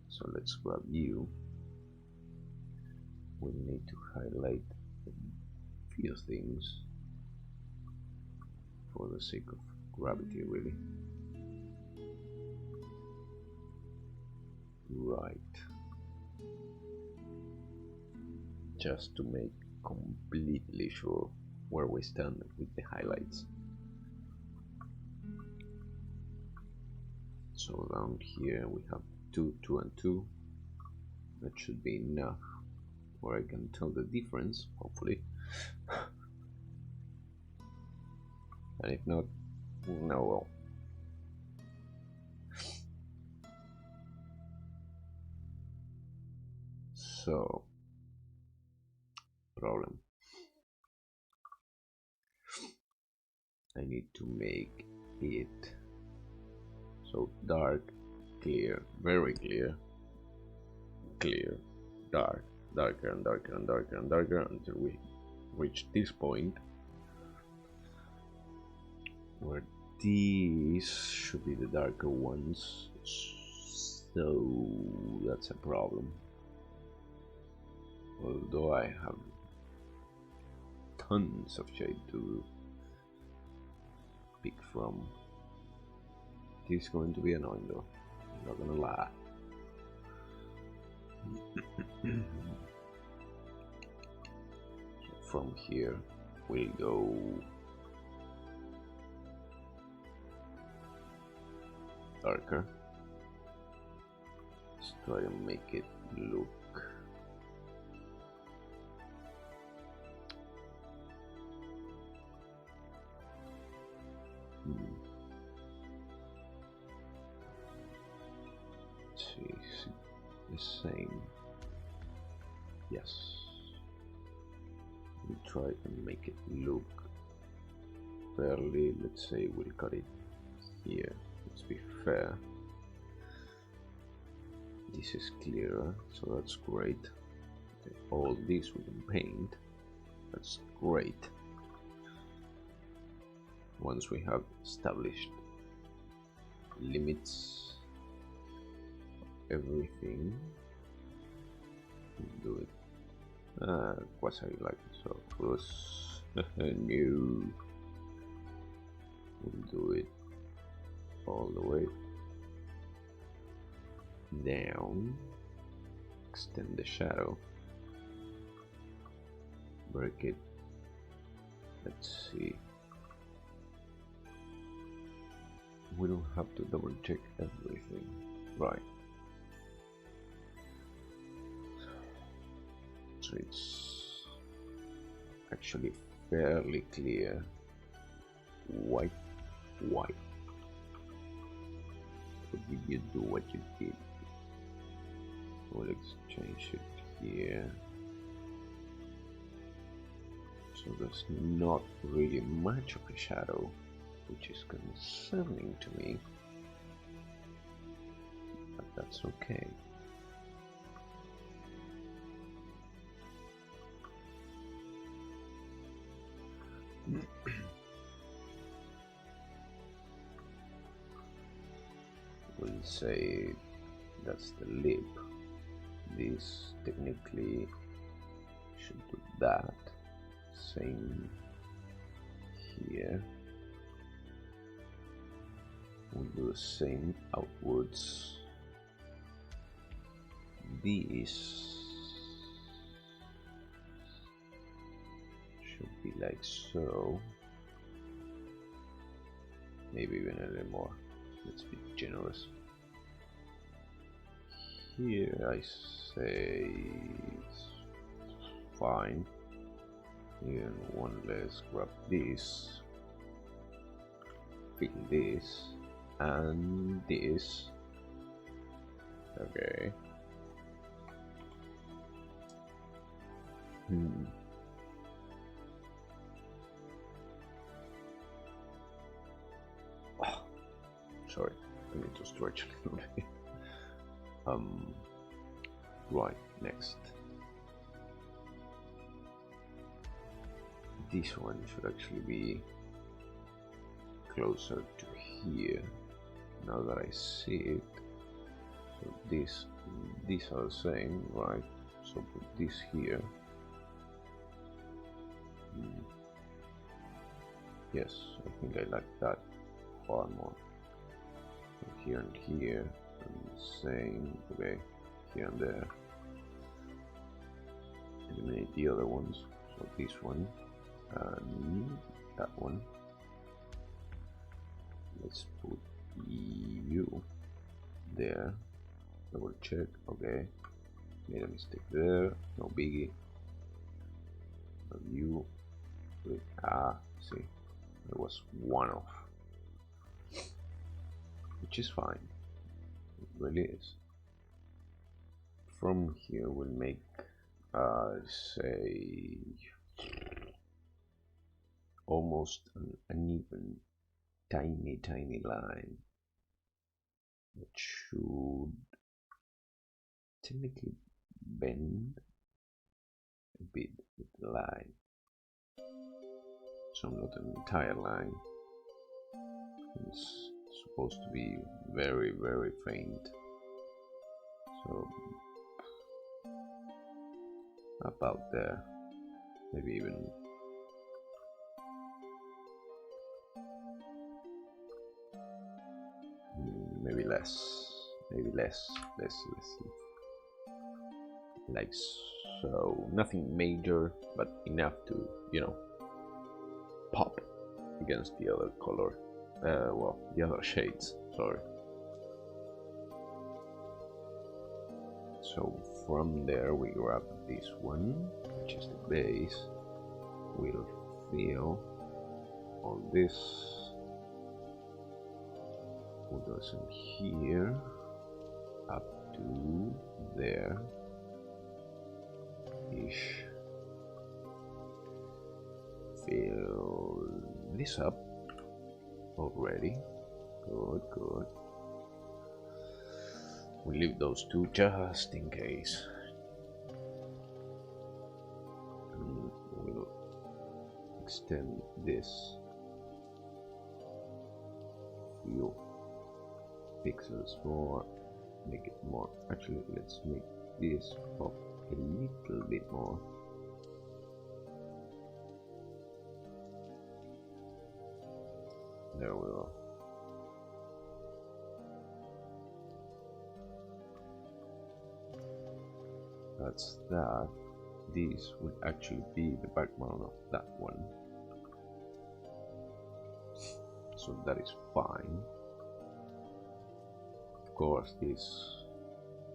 So let's grab you. We need to highlight a few things for the sake of gravity, really. Right. Just to make completely sure where we stand with the highlights. So around here we have 2, 2 and 2. That should be enough where I can tell the difference, hopefully. And if not, no, well. So, problem. I need to make it so dark, clear, very clear, clear, dark, darker and darker and darker and darker until we reach this point where these should be the darker ones, so that's a problem. Although I have tons of shade to pick from. This is going to be annoying though, I'm not gonna lie. So from here we'll go darker. Let's try to make it look the same. Yes. We try and make it look fairly. Let's say we'll cut it here. Let's be fair. This is clearer, so that's great. Okay, all this we can paint. That's great. Once we have established limits of everything, we'll do it quasi like so. Plus, new. We'll do it all the way down, extend the shadow, break it. Let's see. We don't have to double check everything, right? So it's actually fairly clear. White. What did you do? What you did? We'll exchange it here. So there's not really much of a shadow, which is concerning to me, but that's okay. We'll say that's the lip. This technically should do that. Same here. We'll do the same outwards. These should be like so. Maybe even a little more. Let's be generous. Here I say it's fine. Here one, let's grab this, fill this, and this. Okay. Oh, sorry, I need to stretch a little bit. Right, next. This one should actually be closer to here. Now that I see it, so these are the same, right? So put this here. Yes, I think I like that far more. So here and here, and the same. Okay, here and there. Eliminate the other ones. So this one and that one. Let's put you there. Double check. Okay, made a mistake there. No biggie. You. See, there was one off, which is fine. It really is. From here, we'll make, say, almost an uneven, tiny line that should technically bend a bit with the line. So not an entire line. It's supposed to be very, very faint. So about there, maybe even maybe less, less, like so. Nothing major, but enough to, you know, pop against the other color. Well, the other shades, sorry. So from there we grab this one, which is the base. We'll fill all this. We'll go some here, up to there, ish. Fill this up already. Good, good. We leave those two just in case. And we'll extend this few pixels more, make it more. Actually, let's make this pop a little bit more. There we go. That's that. This would actually be the background of that one. So that is fine. Of course, this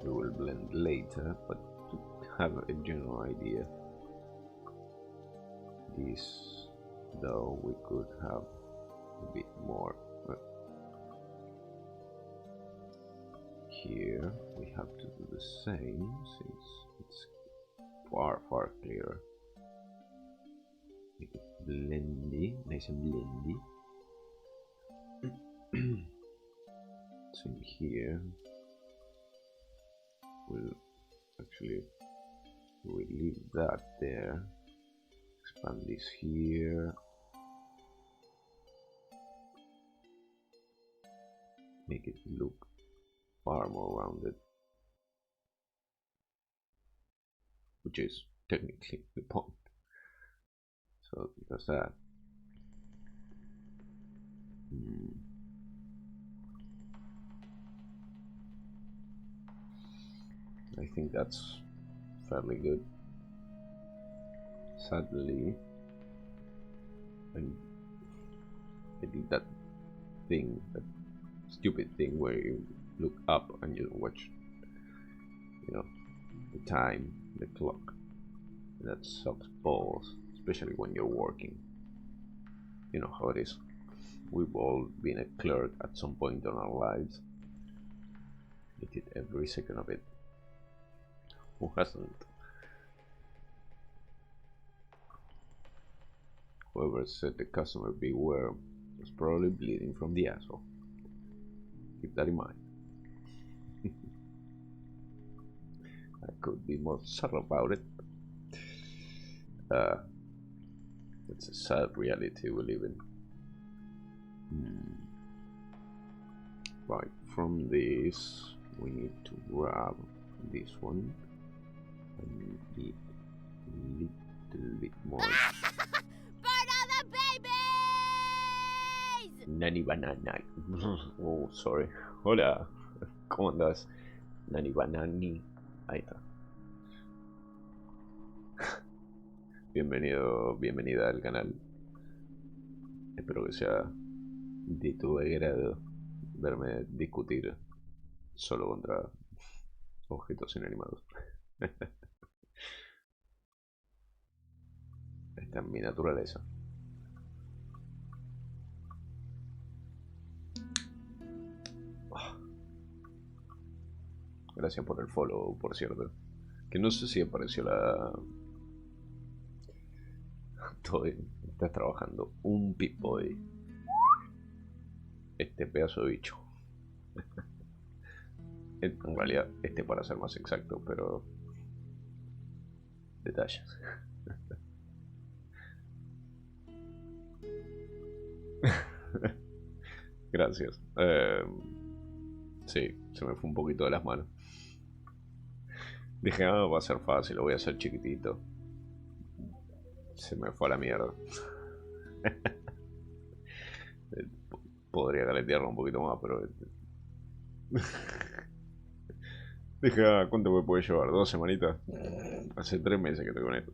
we will blend later, but to have a general idea, this though we could have a bit more. Here we have to do the same since it's far clearer. Make it blendy, nice and blendy. So in here we'll actually leave that there. Expand this here. Make it look far more rounded, which is technically the point. So it does that. I think that's fairly good. Sadly, and I did that thing, that stupid thing where you look up and you watch, you know, the time, the clock. That sucks balls, especially when you're working. You know how it is. We've all been a clerk at some point in our lives. Hated every second of it. Who hasn't? Whoever said the customer beware was probably bleeding from the asshole. Keep that in mind. I could be more subtle about it. It's a sad reality we live in. Right, from this we need to grab this one and be a little bit more. Burn all the babies! Nani banana. Oh, sorry. Hola, ¿cómo andas? Nani banani. Ahí está. Bienvenido, bienvenida al canal. Espero que sea de tu agrado verme discutir solo contra objetos inanimados. Esta es mi naturaleza. Gracias por el follow, por cierto. Que no sé si apareció la... Estás trabajando un Pip-Boy. Este pedazo de bicho. En realidad, este para ser más exacto, pero... Detalles. Gracias. Sí, se me fue un poquito de las manos. Dije, va a ser fácil, lo voy a hacer chiquitito. Se me fue a la mierda. Podría caletearlo un poquito más, pero... Dije, ¿cuánto me puede llevar? ¿2 semanitas? Hace 3 meses que estoy con esto.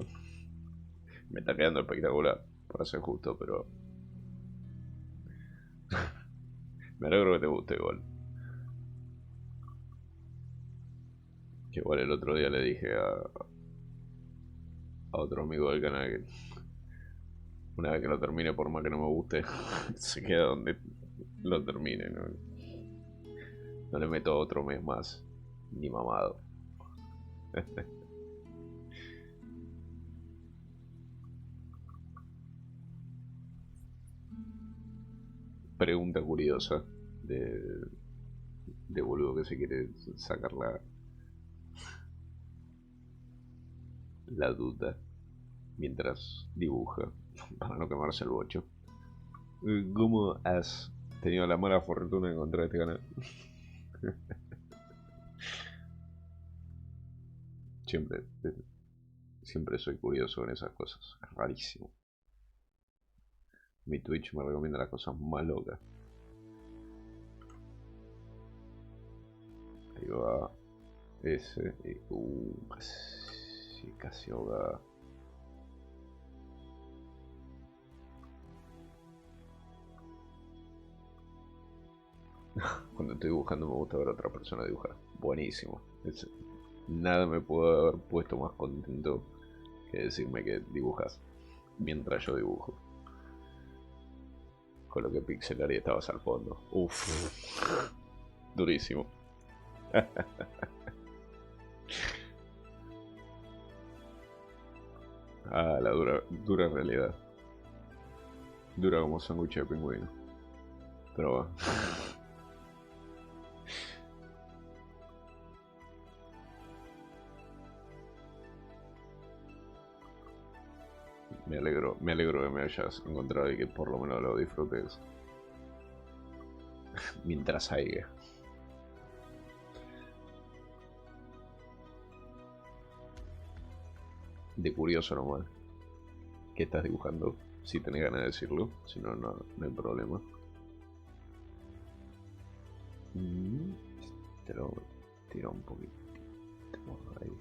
Me está quedando espectacular, para ser justo, pero... Me alegro que te guste igual. Que igual el otro día le dije a otro amigo del canal que una vez que lo termine, por más que no me guste, se queda donde lo termine, ¿no? No le meto otro mes más, ni mamado. Pregunta curiosa de boludo que se quiere sacar la duda mientras dibuja para no quemarse el bocho. ¿Cómo has tenido la mala fortuna de encontrar este canal? Siempre, siempre soy curioso en esas cosas. Es rarísimo. Mi Twitch me recomienda las cosas más locas. Ahí va. Ese. Casi ahogada. Cuando estoy dibujando me gusta ver a otra persona dibujar. Buenísimo. Nada me puedo haber puesto más contento que decirme que dibujas mientras yo dibujo. Con lo que Pixelary estabas al fondo. Uff. Durísimo. La dura realidad. Dura como sándwich de pingüino. Pero va. Me alegro que me hayas encontrado y que por lo menos lo disfrutes mientras haya. De curioso nomás. ¿Qué estás dibujando? Si tenés ganas de decirlo, si no, no hay problema. Te lo tiro un poquito ahí.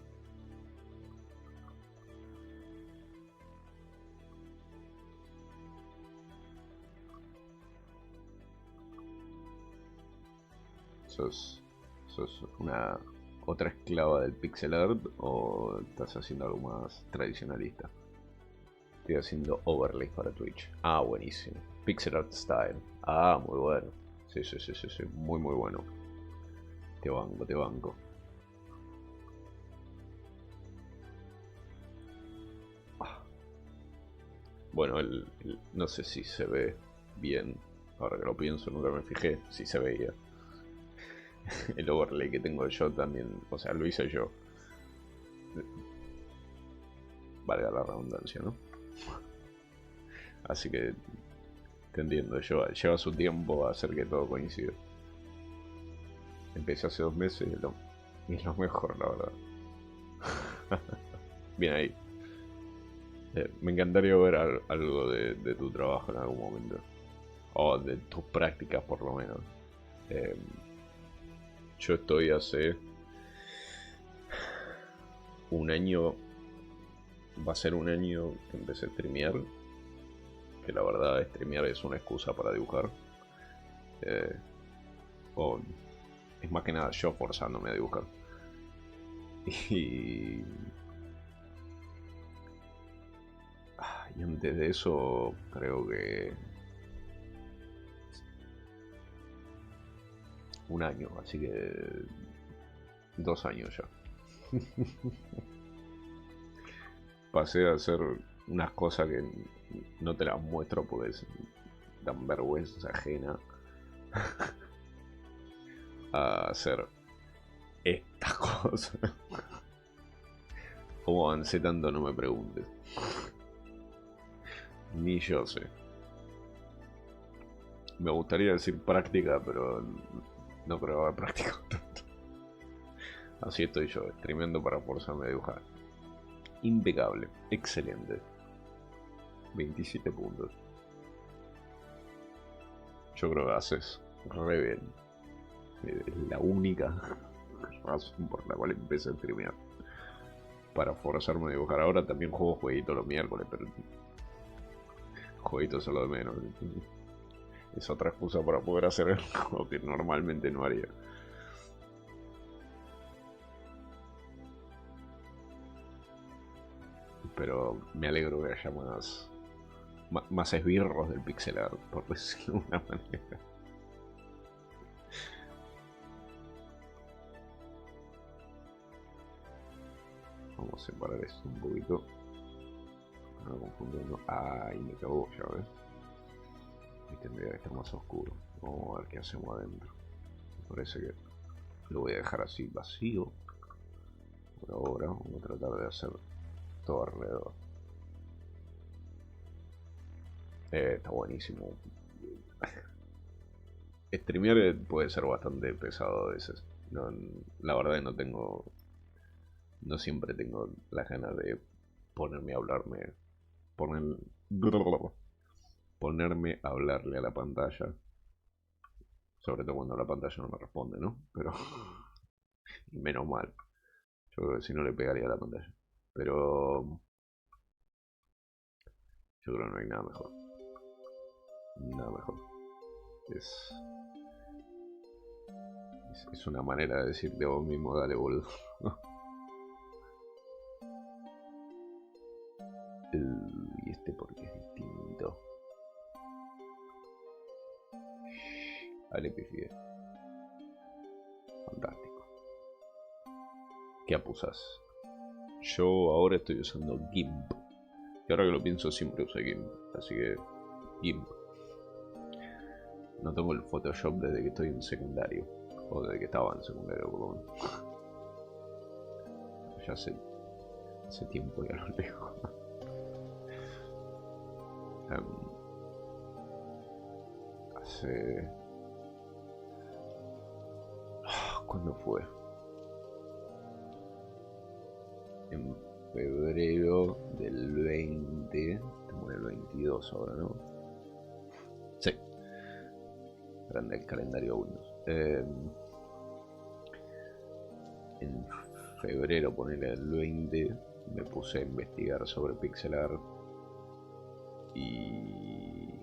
¿Sos una otra esclava del pixel art o estás haciendo algo más tradicionalista? Estoy haciendo overlays para Twitch. Buenísimo. Pixel art style. Muy bueno. Sí. Muy bueno. Te banco. Bueno, no sé si se ve bien. Ahora que lo pienso, nunca me fijé si se veía. El overlay que tengo yo también, o sea, lo hice yo. Valga la redundancia, ¿no? Así que te entiendo, lleva su tiempo a hacer que todo coincida. Empecé hace 2 meses y es lo mejor, la verdad. Bien ahí. Me encantaría ver algo de tu trabajo en algún momento. O de tus prácticas, por lo menos. Yo estoy hace un año. Va a ser un año que empecé a streamear. Que la verdad, streamear es una excusa para dibujar. Es más que nada yo forzándome a dibujar. Y antes de eso, creo que un año, así que 2 años ya. Pasé a hacer unas cosas que no te las muestro porque dan vergüenza ajena. A hacer estas cosas. ¿Cómo avancé tanto? No me preguntes. Ni yo sé. Me gustaría decir práctica, pero no creo haber practicado tanto. Así estoy yo, streameando para forzarme a dibujar. Impecable, excelente. 27 puntos. Yo creo que haces re bien. Es la única razón por la cual empecé a streamear. Para forzarme a dibujar. Ahora también juego jueguitos los miércoles, pero jueguitos son lo de menos. Es otra excusa para poder hacer algo que normalmente no haría. Pero me alegro que haya más esbirros del pixel art, por decirlo de una manera. Vamos a separar esto un poquito. No confundiendo. Ay, me cago, ya ves. Y tendría que estar más oscuro. Vamos a ver qué hacemos adentro. Me parece que lo voy a dejar así vacío. Por ahora vamos a tratar de hacer todo alrededor. Está buenísimo. Streamear puede ser bastante pesado a veces. No, la verdad es que no siempre tengo las ganas de ponerme a a hablarle a la pantalla. Sobre todo cuando la pantalla no me responde, ¿no? Pero menos mal. Yo creo que si no le pegaría a la pantalla. Pero yo creo que no hay nada mejor. Nada mejor. Es una manera de decirte a vos mismo, dale boludo. Y este porque es distinto. Dale pifié. Fantástico. ¿Qué apusas? Yo ahora estoy usando GIMP. Y ahora que lo pienso siempre usé GIMP. Así que GIMP. No tengo el Photoshop desde que estoy en secundario. O desde que estaba en secundario, por lo menos. Ya hace tiempo ya lo leo. ¿Cuándo fue? En febrero del 20. Estamos en el 22 ahora, ¿no? Sí. Grande el calendario Windows. En febrero, ponerle el 20, me puse a investigar sobre pixel art. Y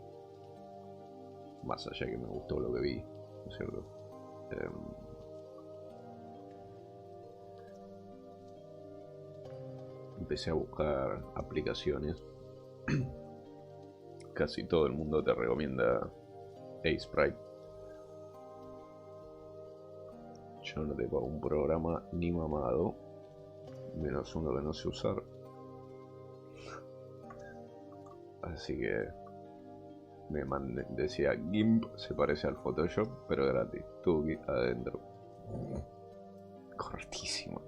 más allá de que me gustó lo que vi, ¿no es cierto? Empecé a buscar aplicaciones. Casi todo el mundo te recomienda Aseprite. Yo no tengo un programa ni mamado, menos uno que no sé usar. Así que decía GIMP se parece al Photoshop, pero gratis. Tuvo que ir adentro. Cortísimo.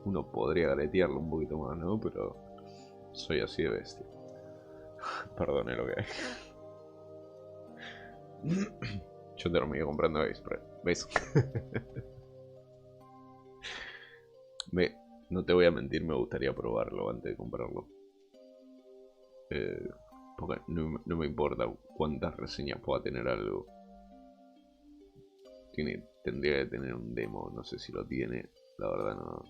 Uno podría garetearlo un poquito más, ¿no? Pero soy así de bestia. Perdone lo que hay. Yo terminé comprando Aseprite. ¿Ves? No te voy a mentir, me gustaría probarlo antes de comprarlo. Porque no me importa cuántas reseñas pueda tener algo. Tendría que tener un demo, no sé si lo tiene. La verdad no.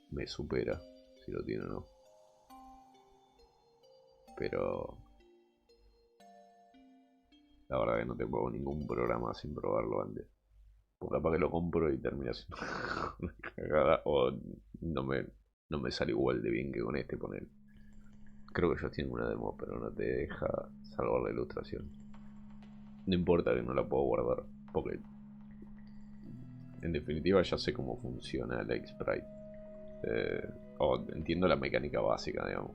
Me supera si lo tiene o no. Pero la verdad que no te pongo ningún programa sin probarlo antes. Porque capaz que lo compro y termina siendo una cagada. O no me sale igual de bien que con este, poner. Creo que ellos tienen una demo, pero no te deja salvar la ilustración. No importa que no la puedo guardar, porque en definitiva ya sé cómo funciona el Aseprite. Entiendo la mecánica básica, digamos.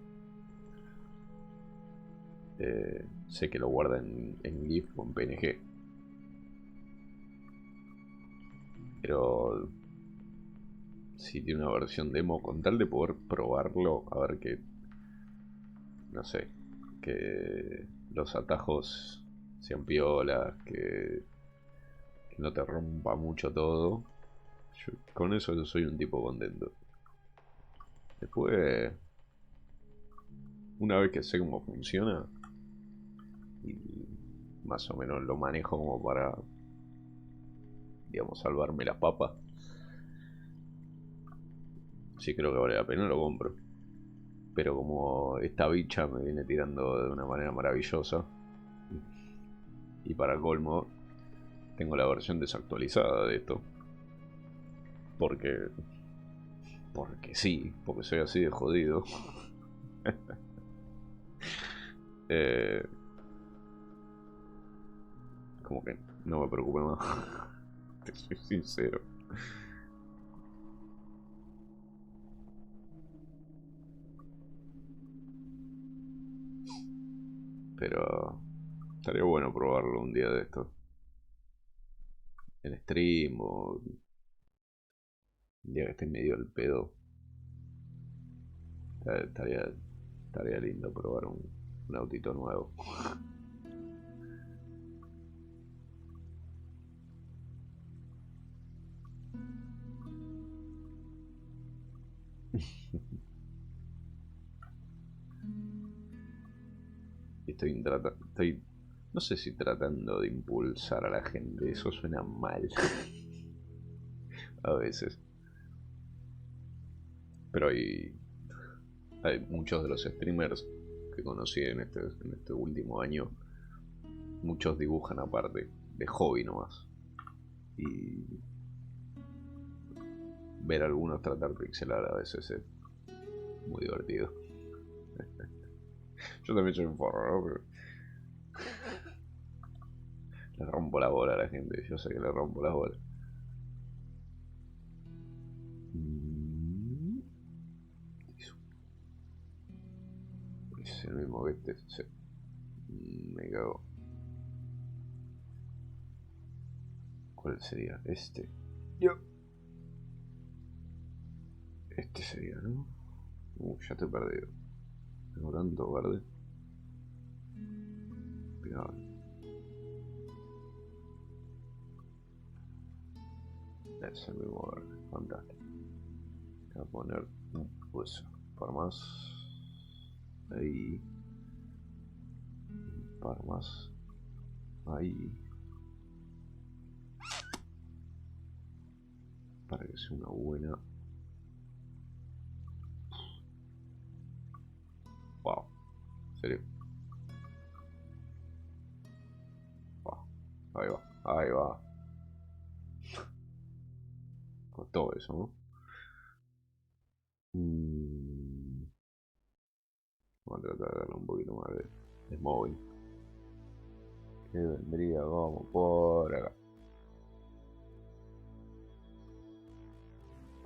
Sé que lo guarda en GIF o en PNG. Pero si tiene una versión demo, con tal de poder probarlo, a ver no sé, que los atajos sean piolas, que no te rompa mucho todo. Con eso yo soy un tipo contento. Después, una vez que sé cómo funciona y más o menos lo manejo como para, digamos, salvarme las papas, si creo que vale la pena, lo compro. Pero como esta bicha me viene tirando de una manera maravillosa, y para colmo, tengo la versión desactualizada de esto. Porque sí, porque soy así de jodido. eh, Como que no me preocupe más. Te soy sincero. Pero estaría bueno probarlo un día de esto. En stream o un día que esté medio al pedo. Estaría lindo probar un autito nuevo. Estoy, no sé si tratando de impulsar a la gente, eso suena mal. A veces. Pero hay muchos de los streamers que conocí en este último año. Muchos dibujan aparte, de hobby nomás. Y ver a algunos tratar pixelar a veces es muy divertido. Yo también soy un forro, ¿no? Pero le rompo la bola a la gente, yo sé que le rompo la bola. Es el mismo que este. Sí. Me cago. ¿Cuál sería? Este. Yo. Este sería, ¿no? Ya estoy perdido. Tengo tanto verde. Pero es el mismo verde. Fantástico. Voy a poner un hueso. Par más. Ahí. Un par más. Ahí. Para que sea una buena. Wow. ¿En serio? Wow. Ahí va. Ahí va. Costó eso, ¿no? Vamos a tratar de darle un poquito más de móvil. Que vendría como por acá.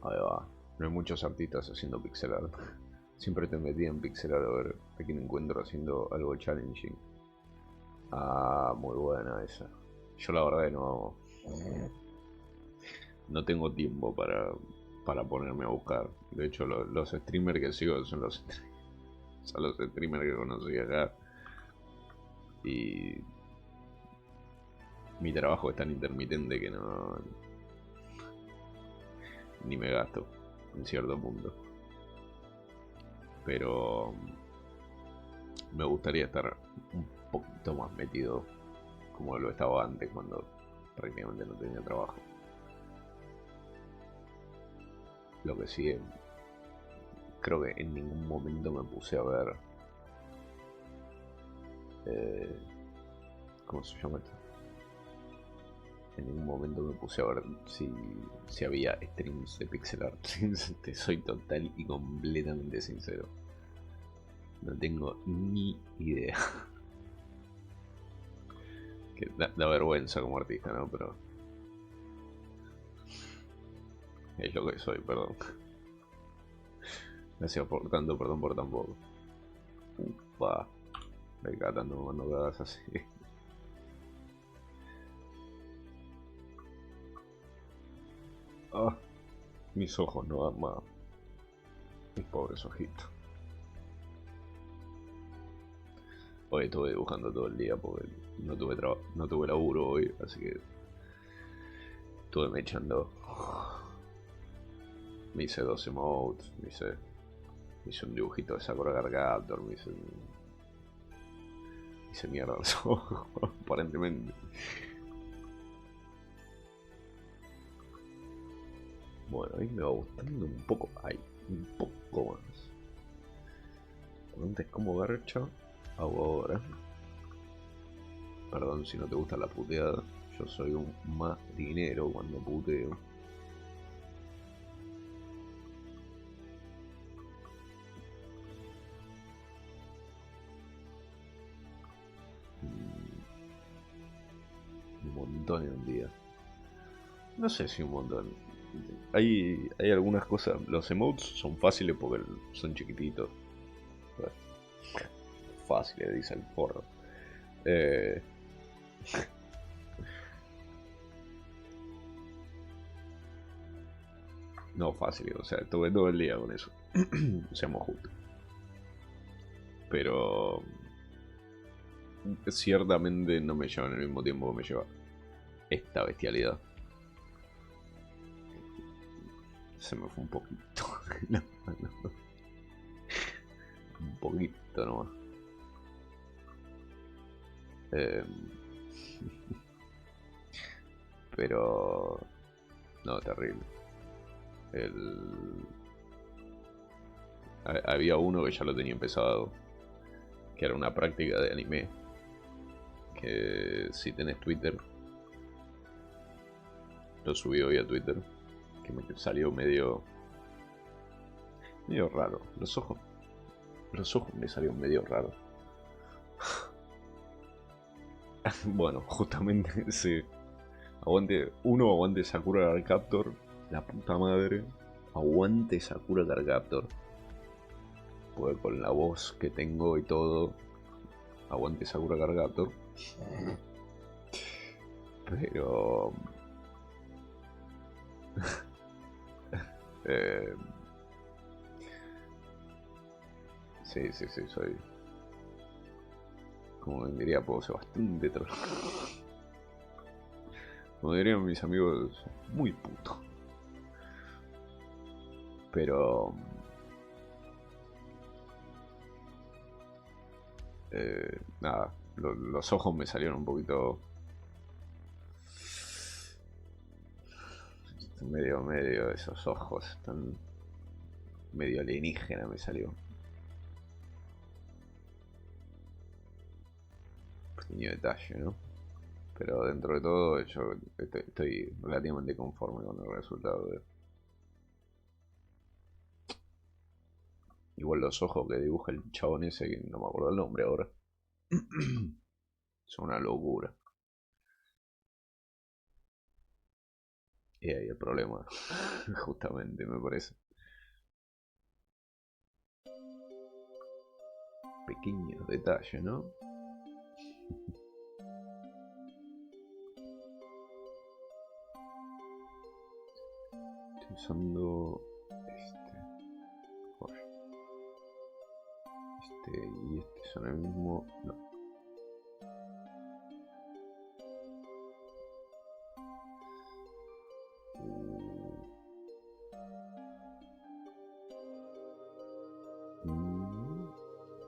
Ahí va. No hay muchos artistas haciendo pixel art. Siempre te metí en pixel art a ver a quién encuentro haciendo algo challenging. Ah, muy buena esa. Yo la verdad que no tengo tiempo para ponerme a buscar. De hecho, los streamers que sigo son son los streamers que conocí acá. Y mi trabajo es tan intermitente que no, ni me gasto en cierto punto. Pero me gustaría estar un poquito más metido como lo estaba antes, cuando prácticamente no tenía trabajo. Lo que sí, creo que en ningún momento me puse a ver ¿cómo se llama esto? En ningún momento me puse a ver si había streams de pixel art. Te soy total y completamente sincero. No tengo ni idea. Que da vergüenza como artista, ¿no? Pero es lo que soy, perdón. Gracias por tanto, perdón por tan poco. Upa. De cada tanto cuando hagas así. Ah, mis ojos no dan más. Mis pobres ojitos. Hoy estuve dibujando todo el día porque no tuve laburo hoy, así que estuve me echando. Me hice 12 emotes, me hice un dibujito de Sakura Gargaptor, me hice mierda los ojos, aparentemente. Bueno, ahí me va gustando un poco, un poco más. Antes como garcha, hago ahora. Perdón si no te gusta la puteada, yo soy un marinero cuando puteo. Un montón en un día. No sé si un montón. Hay algunas cosas. Los emotes son fáciles porque son chiquititos. Fáciles, dice el forro. No fácil, o sea, estuve todo el día con eso. Seamos justos. Pero ciertamente no me llevan el mismo tiempo que me lleva esta bestialidad. Se me fue un poquito. Un poquito nomás. Pero no, terrible. Había uno que ya lo tenía empezado, que era una práctica de anime, que si tenés Twitter, lo subí hoy a Twitter, que me salió medio raro. Los ojos me salieron medio raros. Bueno, justamente sí. Aguante Sakura Gargaptor, la puta madre. Aguante Sakura Gargaptor. Porque con la voz que tengo y todo, aguante Sakura Gargaptor. Pero sí, soy, como diría, puedo ser bastante troll. Como dirían mis amigos, muy puto. Pero nada, los ojos me salieron un poquito medio, esos ojos están medio alienígena me salió. Pequeño detalle, ¿no? Pero dentro de todo yo estoy relativamente conforme con el resultado de... Igual los ojos que dibuja el chabón ese, que no me acuerdo el nombre ahora. Son una locura. Y ahí el problema, justamente, me parece. Pequeños detalles, ¿no? Estoy usando y este son el mismo. No.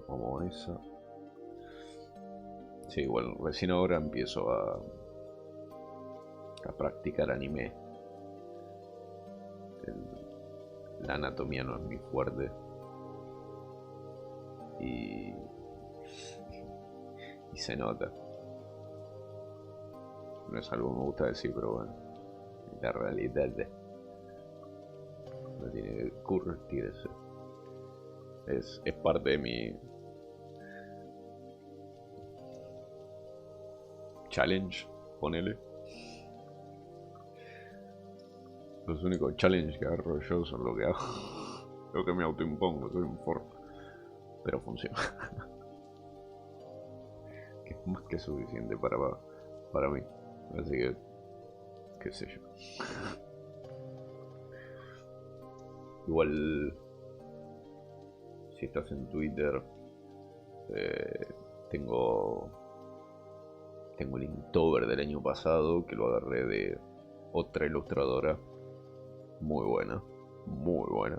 Vamos a esa. Sí, igual recién ahora empiezo a practicar anime. La anatomía no es muy fuerte. Y se nota. No es algo que me gusta decir, pero bueno, la realidad no tiene que curtirse. Es parte de mi challenge, ponele. Los únicos challenges que agarro yo son lo que hago. Lo que me autoimpongo, soy un forro. Pero funciona. Que es más que suficiente para mí. Así que, qué sé yo. Igual, si estás en Twitter, Tengo el Inktober del año pasado, que lo agarré de otra ilustradora. Muy buena, muy buena.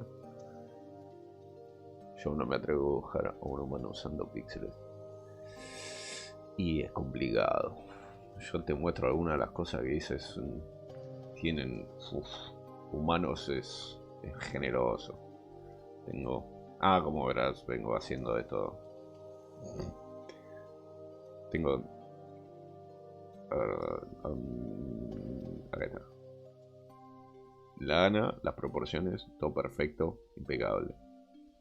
Yo no me atrevo a dibujar a un humano usando píxeles. Y es complicado. Yo te muestro algunas de las cosas que dices. Tienen... humanos es generoso. Tengo... Ah, como verás, vengo haciendo esto. Tengo... acá está. La Ana, las proporciones, todo perfecto, impecable.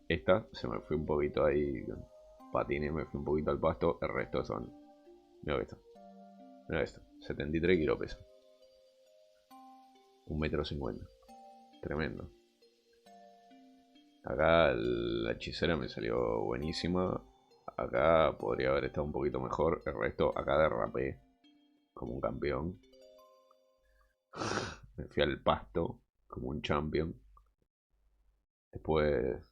Esta se me fue un poquito ahí, patiné, me fui un poquito al pasto, el resto son... Mira esto. Mira esto, 73 kilos peso. 1,50 m. Tremendo. Acá la hechicera me salió buenísima. Acá podría haber estado un poquito mejor. El resto, acá derrapé como un campeón. Me fui al pasto como un champion. Después...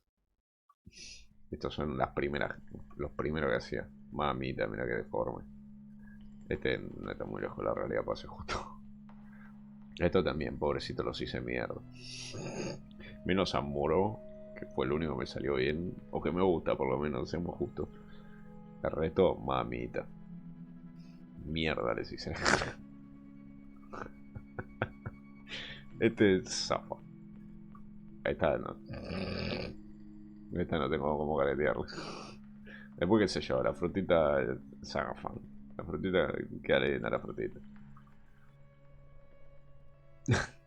Estos son las primeras, los primeros que hacía. Mamita, mira que deforme. Este no está muy lejos de la realidad, pase justo. Esto también, pobrecito, los hice mierda. Menos a Muro, que fue el único que me salió bien. O que me gusta, por lo menos, seamos justos. El resto, mamita. Mierda les hice. Este es zafa. Esta no. Esta no tengo como caretearla. Después qué sé yo, la frutita zafan. La frutita, qué arena la frutita.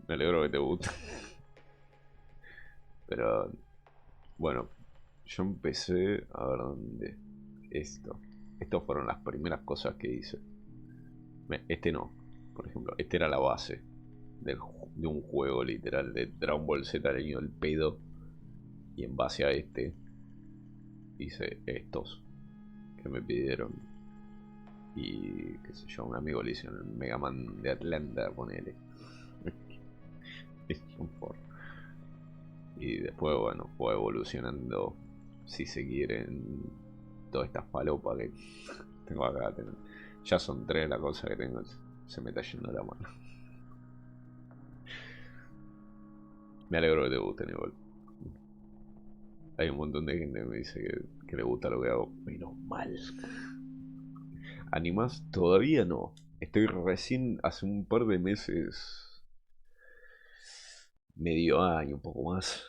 Me alegro que te guste. Pero, bueno, yo empecé a ver dónde. Esto. Estas fueron las primeras cosas que hice. Este no, por ejemplo. Este era la base de un juego literal de Dragon Ball Z leído el pedo. Y en base a este hice estos que me pidieron. Y qué sé yo, un amigo le hizo el Mega Man de Atlanta, ponele. Es un forro. Y después, bueno, fue evolucionando, si se quieren, todas estas palopas que tengo acá. Ya son 3 las cosas que tengo, se me está yendo la mano. Me alegro que te gusten igual. Hay un montón de gente que me dice que le gusta lo que hago. Menos mal. ¿Animás? Todavía no. Estoy recién, hace un par de meses, medio año, un poco más,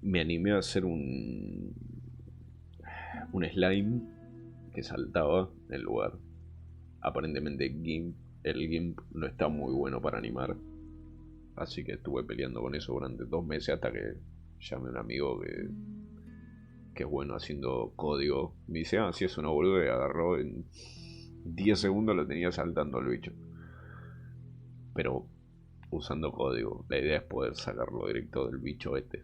me animé a hacer un slime que saltaba en el lugar. Aparentemente el GIMP no está muy bueno para animar. Así que estuve peleando con eso durante 2 meses hasta que llamé a un amigo que es bueno haciendo código. Me dice, si es una boluda, y agarró en 10 segundos lo tenía saltando el bicho. Pero usando código. La idea es poder sacarlo directo del bicho este.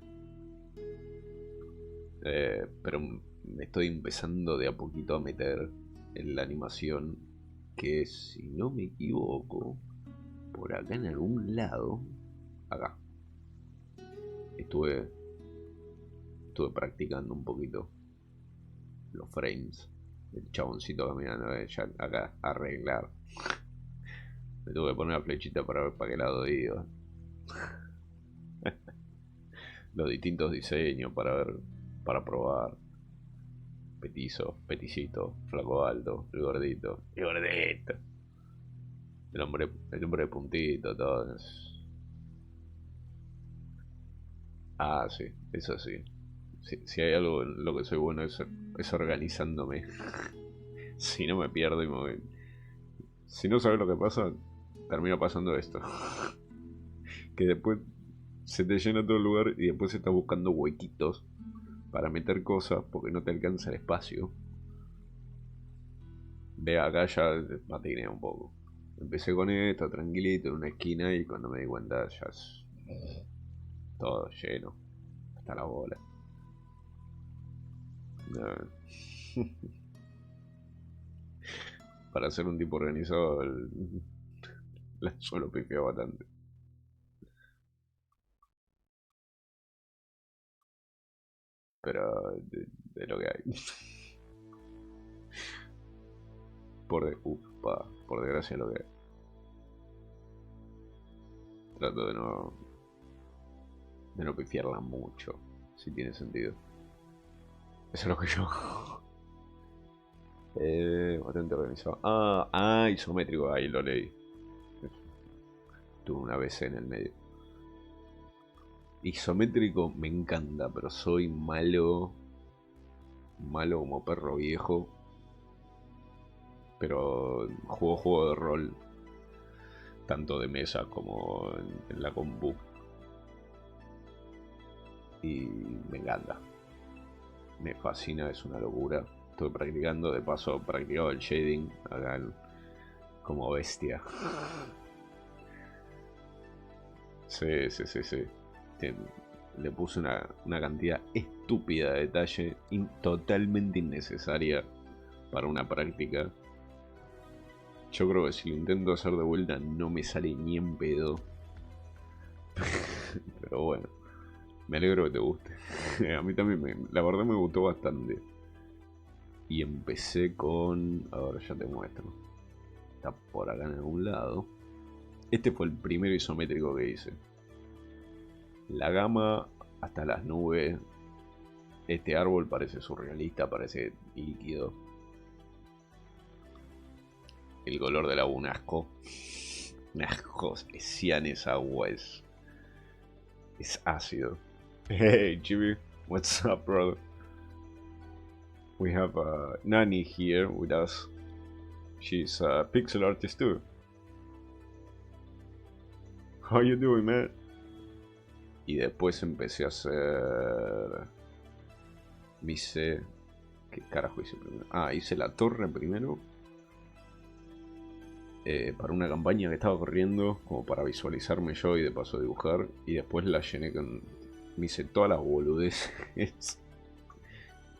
Pero me estoy empezando de a poquito a meter en la animación, que si no me equivoco, por acá en algún lado, acá, estuve practicando un poquito los frames. El chaboncito caminando, ya acá, arreglar. Me tuve que poner la flechita para ver para qué lado iba. Los distintos diseños para ver, para probar. Petizo, peticito, flaco alto, el gordito, el gordito. El hombre de puntito, todo. Ah, sí, eso sí. Si hay algo en lo que soy bueno es organizándome. Si no me pierdo y me voy. Si no sabes lo que pasa, termina pasando esto. Que después se te llena todo el lugar y después estás buscando huequitos para meter cosas porque no te alcanza el espacio. Ve acá ya patiné un poco. Empecé con esto tranquilito en una esquina y cuando me di cuenta ya es todo lleno. Hasta la bola. Para ser un tipo organizado, la suelo pifeo bastante. pero de lo que hay. Por desgracia lo que hay. Trato de no pifiarla mucho, si tiene sentido. Eso es lo que yo hago. Bastante organizado. Isométrico, ahí lo leí. Tuve una BC en el medio. Isométrico me encanta, pero soy malo. Malo como perro viejo. Pero juego de rol. Tanto de mesa como en la compu. Y me encanta. Me fascina, es una locura. Estoy practicando, de paso practicado el shading acá como bestia. Sí. Le puse una cantidad estúpida de detalle totalmente innecesaria para una práctica. Yo creo que si lo intento hacer de vuelta no me sale ni en pedo. Pero bueno, me alegro que te guste. A mí también, la verdad me gustó bastante. Y empecé con... Ahora ya te muestro. Está por acá en algún lado. Este fue el primero isométrico que hice. La gama hasta las nubes. Este árbol parece surrealista, parece líquido. El color del agua, un asco. Un asco. Es cian esa agua, es ácido. Hey, Jimmy. What's up, brother? We have Nani here with us. She's a pixel artist too. How you doing, man? Y después empecé a hacer... Hice... ¿Qué carajo hice primero? Hice la torre primero. Para una campaña que estaba corriendo, como para visualizarme yo y de paso dibujar. Y después la llené con... Me hice todas las boludeces.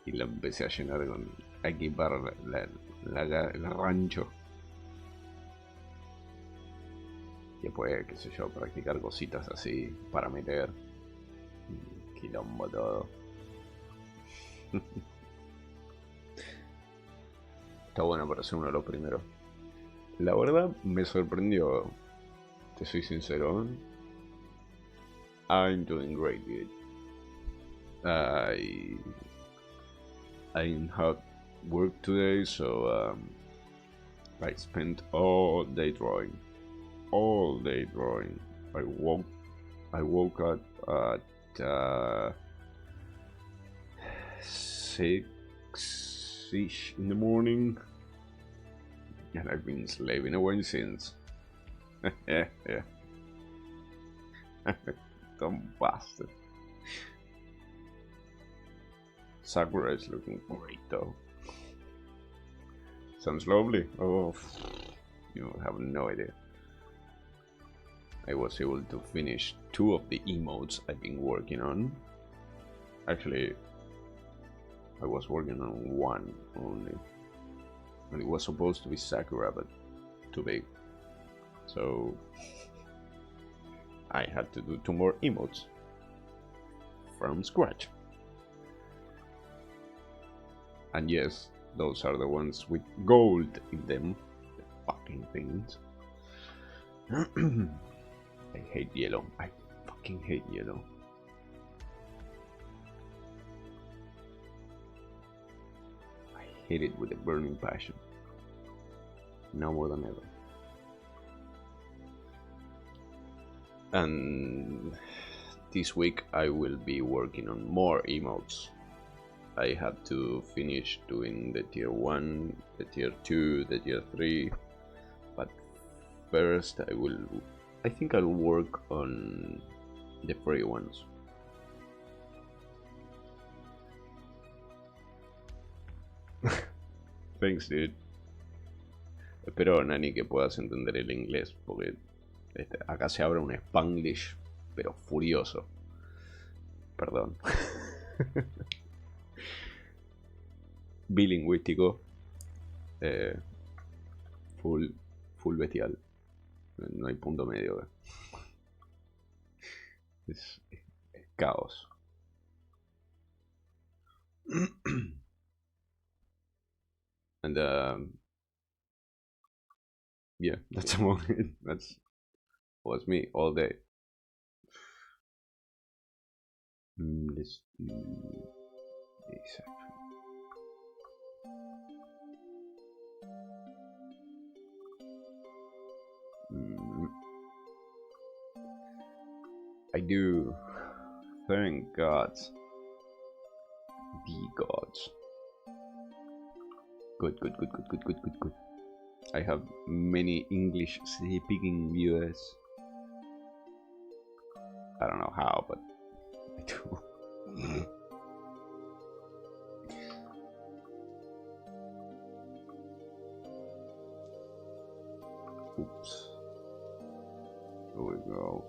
Y la empecé a llenar con... A equipar el rancho. Y después, qué sé yo, practicar cositas así para meter. Quilombo todo. Está bueno para ser uno de los primeros. La verdad me sorprendió. Te soy sincero. I'm doing great, dude. I didn't have work today, so I spent all day drawing. All day drawing. I woke up at 6-ish in the morning, and I've been slaving away since. Yeah. Dumb bastard. Sakura is looking great though. Sounds lovely. Oh, you have no idea. I was able to finish 2 of the emotes I've been working on. Actually, I was working on 1 only. And it was supposed to be Sakura, but too big. So I had to do 2 more emotes from scratch. And yes, those are the ones with gold in them. The fucking things. I hate yellow. I fucking hate yellow. I hate it with a burning passion. Now more than ever. And this week I will be working on more emotes. I have to finish doing the tier 1, the tier 2, the tier 3. But first I think I'll work on the free ones. Thanks, dude. Espero, Nani, que puedas entender el inglés, porque acá se abre un Spanglish, pero furioso. Perdón. Bilingüístico. Full bestial. No hay punto medio. Es caos. And yeah, that's about it. That's was me all day. Let's do this actually. I do thank God, the gods. Good, good, good, good, good, good, good, good. I have many English speaking viewers. I don't know how, but I do. Oops. Here we go.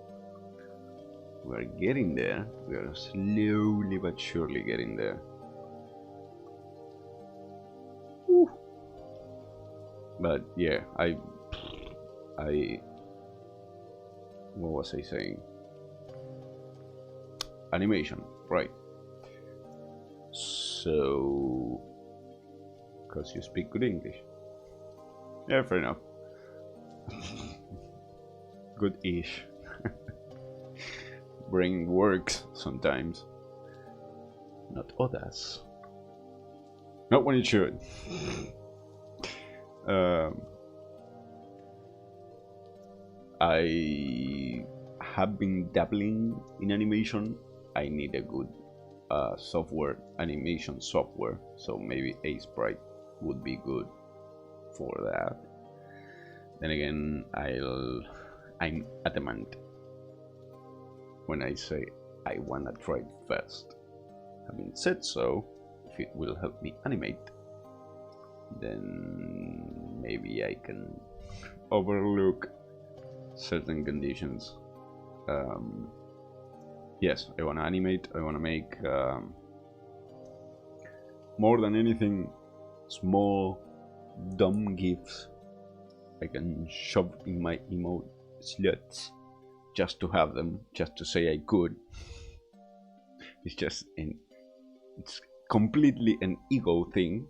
We're getting there. We're slowly but surely getting there. Woo. But yeah, what was I saying? Animation, right? So, because you speak good English. Yeah, fair enough. Good-ish. Brain works sometimes. Not others. Not when it should. I have been dabbling in animation. I need a good software, animation software, so maybe Sprite would be good for that. Then again, I'm adamant when I say I wanna try it first. Having said so, if it will help me animate, then maybe I can overlook certain conditions. Yes, I wanna animate, I wanna make more than anything small dumb gifs I can shove in my emote slots just to have them, just to say I could. It's completely an ego thing.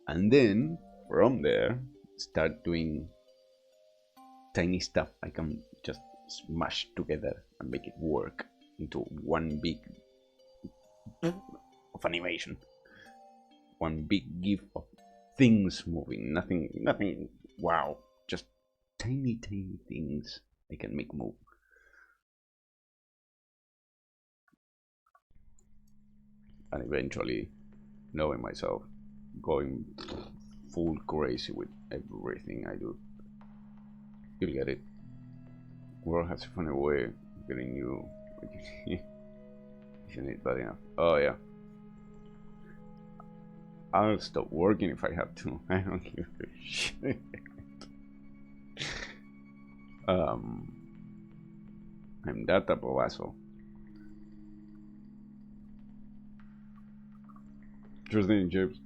And then from there start doing tiny stuff I can just smash together and make it work into one big of animation, one big gif of things moving. Nothing wow, just tiny things I can make move. And eventually, knowing myself, going full crazy with everything I do. You'll get it. World has a funny way of getting you if you need bad enough. Oh yeah. I'll stop working if I have to. I don't give a shit. I'm that type of asshole. Interesting, James.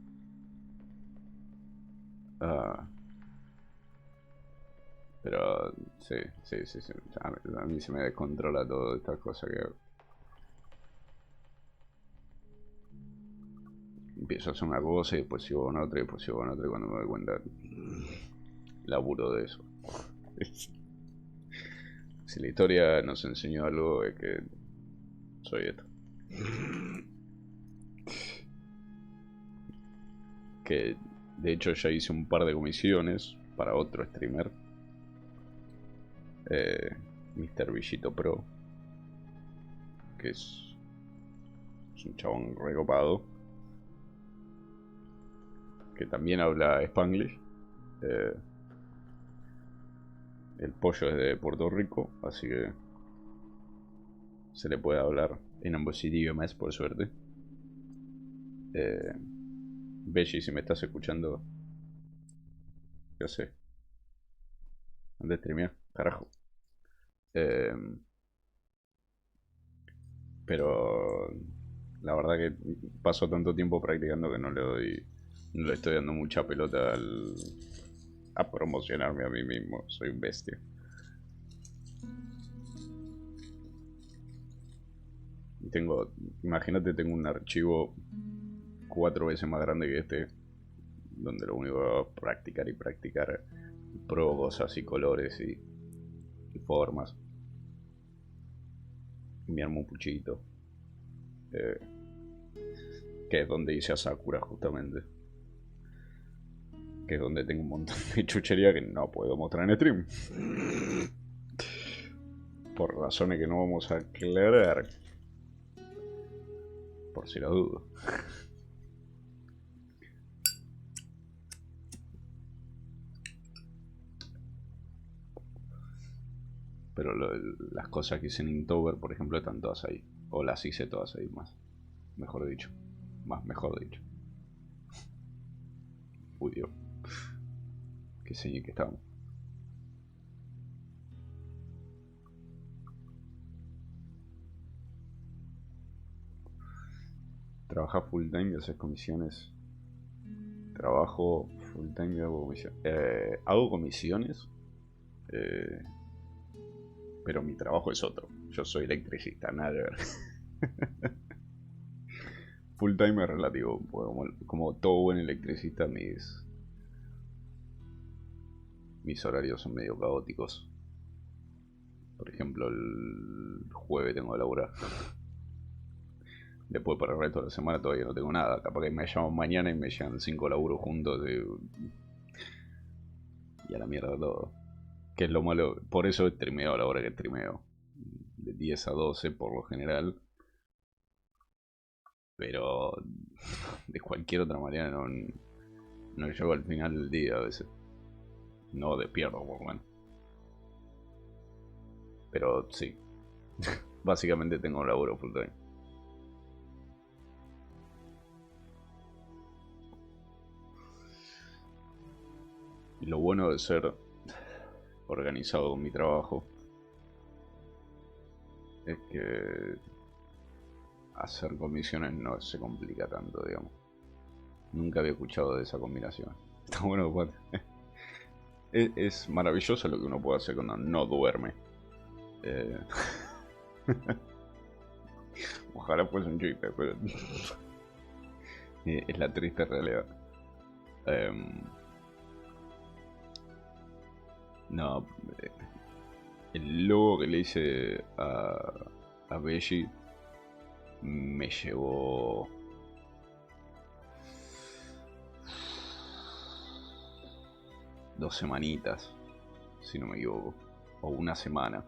Pero sí. A mí se me descontrola todas estas cosas que empiezo a hacer una cosa y después sigo con otra y después sigo con otra y cuando me doy cuenta laburo de eso. Si la historia nos enseñó algo es que soy esto. Que de hecho ya hice un par de comisiones para otro streamer, Mr. Villito Pro, que es un chabón recopado, que también habla Spanglish. El pollo es de Puerto Rico, así que se le puede hablar en ambos idiomas, por suerte. Belly, si me estás escuchando, yo sé. Anda a streamear, carajo. Pero la verdad que paso tanto tiempo practicando que no le estoy dando mucha pelota a promocionarme a mí mismo. Soy un bestia. Tengo, imagínate, tengo un archivo 4 veces más grande que este, donde lo único que hago es practicar y practicar. Pruebo cosas y colores y formas. Me armo un puchito. Que es donde hice a Sakura justamente. Que es donde tengo un montón de chuchería que no puedo mostrar en stream. Por razones que no vamos a aclarar. Por si lo dudo. Pero las cosas que hice en Inktober, por ejemplo, están todas ahí. O las hice todas ahí más. Mejor dicho. Mejor dicho. Uy, Dios. Qué señor que estamos. Trabajas full time y haces comisiones. Trabajo full time y hago comisiones. Hago comisiones. Pero mi trabajo es otro. Yo soy electricista, nada que ver. Full time es relativo. Como todo buen electricista, mis horarios son medio caóticos. Por ejemplo, el jueves tengo que laburar. Después para el resto de la semana todavía no tengo nada. Capaz que me llaman mañana y me llegan 5 laburos juntos y a la mierda todo. Que es lo malo. Por eso he streameado a la hora que streameo. De 10 a 12 por lo general. Pero de cualquier otra manera no llego al final del día a veces. No despierto por lo menos. Pero sí. Básicamente tengo un laburo full time. Y lo bueno de ser organizado con mi trabajo es que hacer comisiones no se complica tanto, digamos. Nunca había escuchado de esa combinación. Está bueno, pues. Es maravilloso lo que uno puede hacer cuando no duerme. Ojalá fuese un chiste, pero es la triste realidad. No, el logo que le hice a Beji me llevó 2 semanitas, si no me equivoco, o una semana.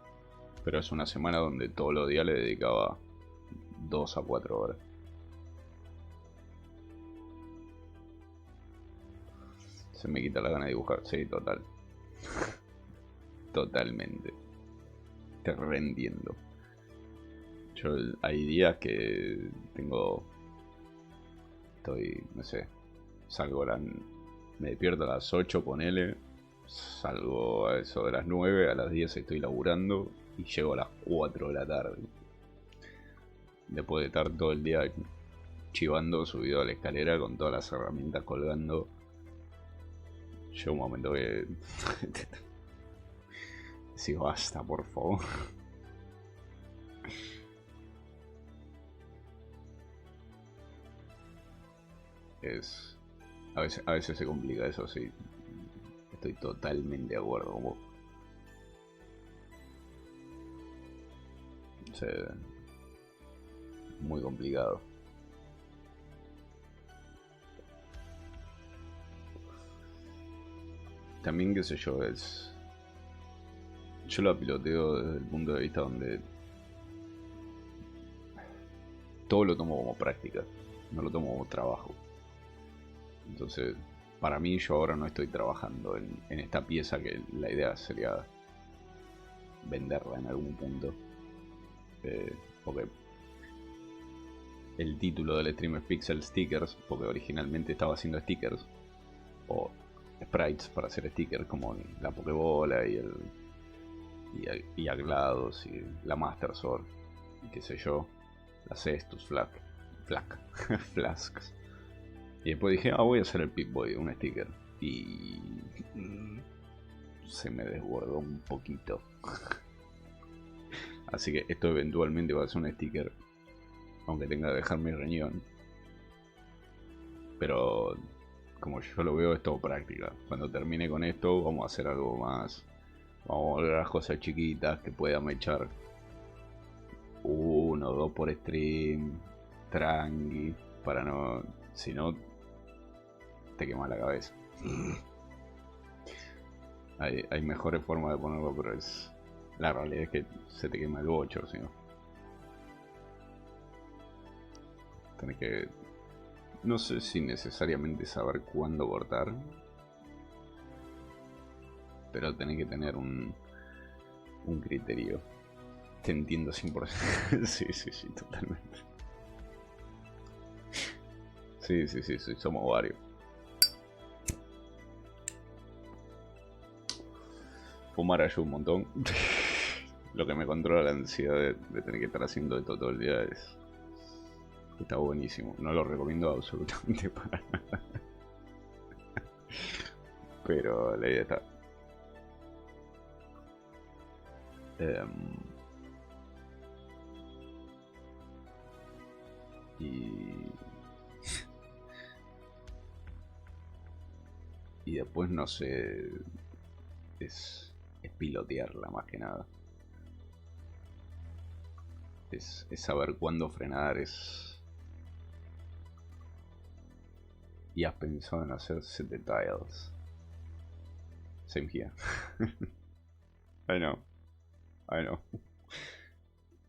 Pero es una semana donde todos los días le dedicaba 2 a 4 horas. Se me quita la gana de dibujar, sí, total. Totalmente. Te reentiendo. Yo hay días que estoy, no sé, me despierto a las 8, ponele, salgo a eso de las 9, a las 10 estoy laburando y llego a las 4 de la tarde. Después de estar todo el día chivando, subido a la escalera con todas las herramientas colgando. Llega un momento que sí, basta, por favor. A veces se complica eso, sí. Estoy totalmente de acuerdo con vos. O sea, muy complicado. También, qué sé yo, yo lo piloteo desde el punto de vista donde todo lo tomo como práctica, no lo tomo como trabajo. Entonces, para mí, yo ahora no estoy trabajando en esta pieza, que la idea sería venderla en algún punto. Porque el título del stream es Pixel Stickers, porque originalmente estaba haciendo stickers o sprites para hacer stickers, como la Pokébola y a GLaDOS y la Master Sword y qué sé yo, la Cestus, Flasks. Y después dije, voy a hacer el Pip-Boy, un sticker. Y se me desbordó un poquito. Así que esto eventualmente va a ser un sticker aunque tenga que dejar mi riñón. Pero como yo lo veo, es todo práctica. Cuando termine con esto, vamos a hacer algo más. Vamos a volver a las cosas chiquitas que puedan echar 1 o 2 por stream, tranqui, para no, si no te quema la cabeza. Hay mejores formas de ponerlo, pero la realidad es que se te quema el bocho, si no. Tenés que, no sé si necesariamente saber cuándo cortar, pero tenés que tener un criterio. Te entiendo 100%. Sí, totalmente. Sí, somos varios. Fumar ayuda un montón. Lo que me controla la ansiedad de tener que estar haciendo esto todo el día está buenísimo. No lo recomiendo absolutamente para nada. Pero la idea está. Y después no sé, es pilotearla más que nada. Es saber cuándo frenar, ¿Y has pensado en hacer set the tiles? Same here. I know.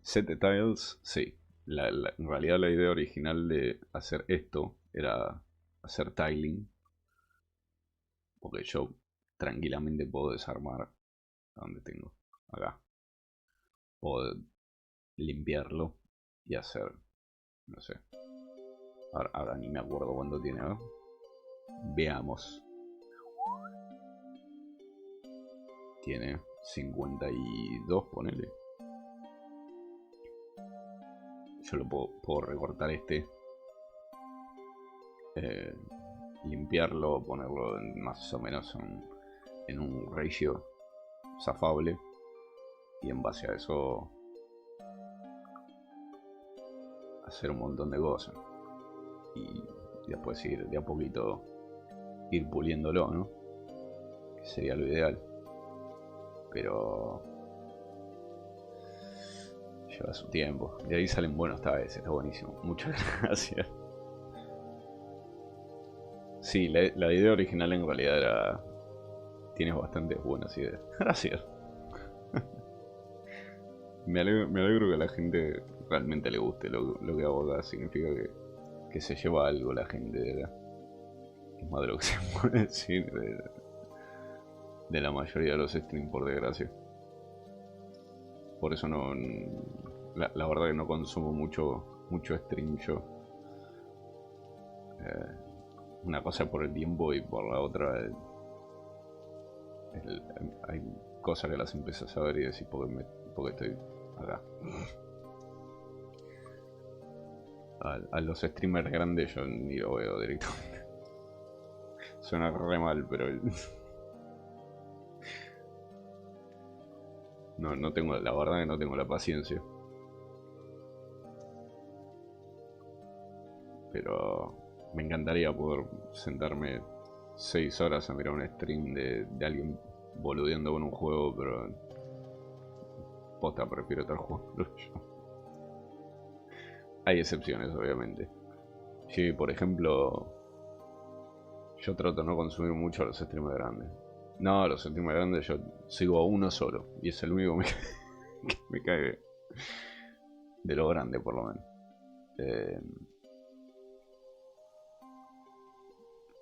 Set the tiles, sí. En realidad la idea original de hacer esto era hacer tiling. Porque yo tranquilamente puedo desarmar a donde tengo. Acá. Puedo limpiarlo y hacer, no sé. Ahora ni me acuerdo cuánto tiene, ¿no? Veamos. Tiene 52, ponele. Yo lo puedo recortar limpiarlo, ponerlo más o menos en un ratio zafable, y en base a eso hacer un montón de cosas, y después ir de a poquito ir puliéndolo, ¿no? Que sería lo ideal, pero lleva su tiempo. De ahí salen buenos tiles, está buenísimo. Muchas gracias. Sí, la idea original en realidad era... Tienes bastantes buenas ideas. Gracias. Me alegro que a la gente realmente le guste lo que hago acá. Significa que se lleva algo la gente de acá. Es más de lo que se puede decir de la mayoría de los streams, por desgracia. Por eso no... La verdad que no consumo mucho stream yo. Una cosa por el tiempo y por la otra hay cosas que las empiezas a ver y decís porque estoy acá. A los streamers grandes yo ni lo veo directamente. Suena re mal, pero no tengo, la verdad que no tengo la paciencia. Pero me encantaría poder sentarme 6 horas a mirar un stream de alguien boludeando con un juego, pero posta, prefiero estar jugando yo. Hay excepciones, obviamente. Sí, por ejemplo, yo trato de no consumir mucho a los streamers grandes. No, a los streamers grandes yo sigo a uno solo, y es el único que me cae de lo grande, por lo menos.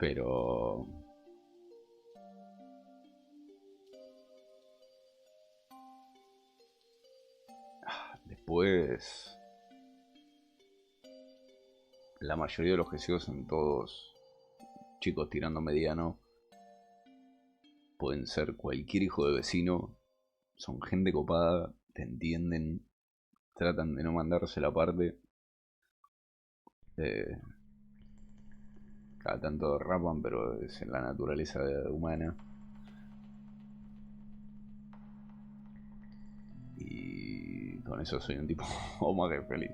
Pero... Después... La mayoría de los que sigo son todos chicos tirando mediano. Pueden ser cualquier hijo de vecino. Son gente copada, te entienden, tratan de no mandarse la parte. Cada tanto derrapan, pero es en la naturaleza humana. Y con eso soy un tipo más que feliz.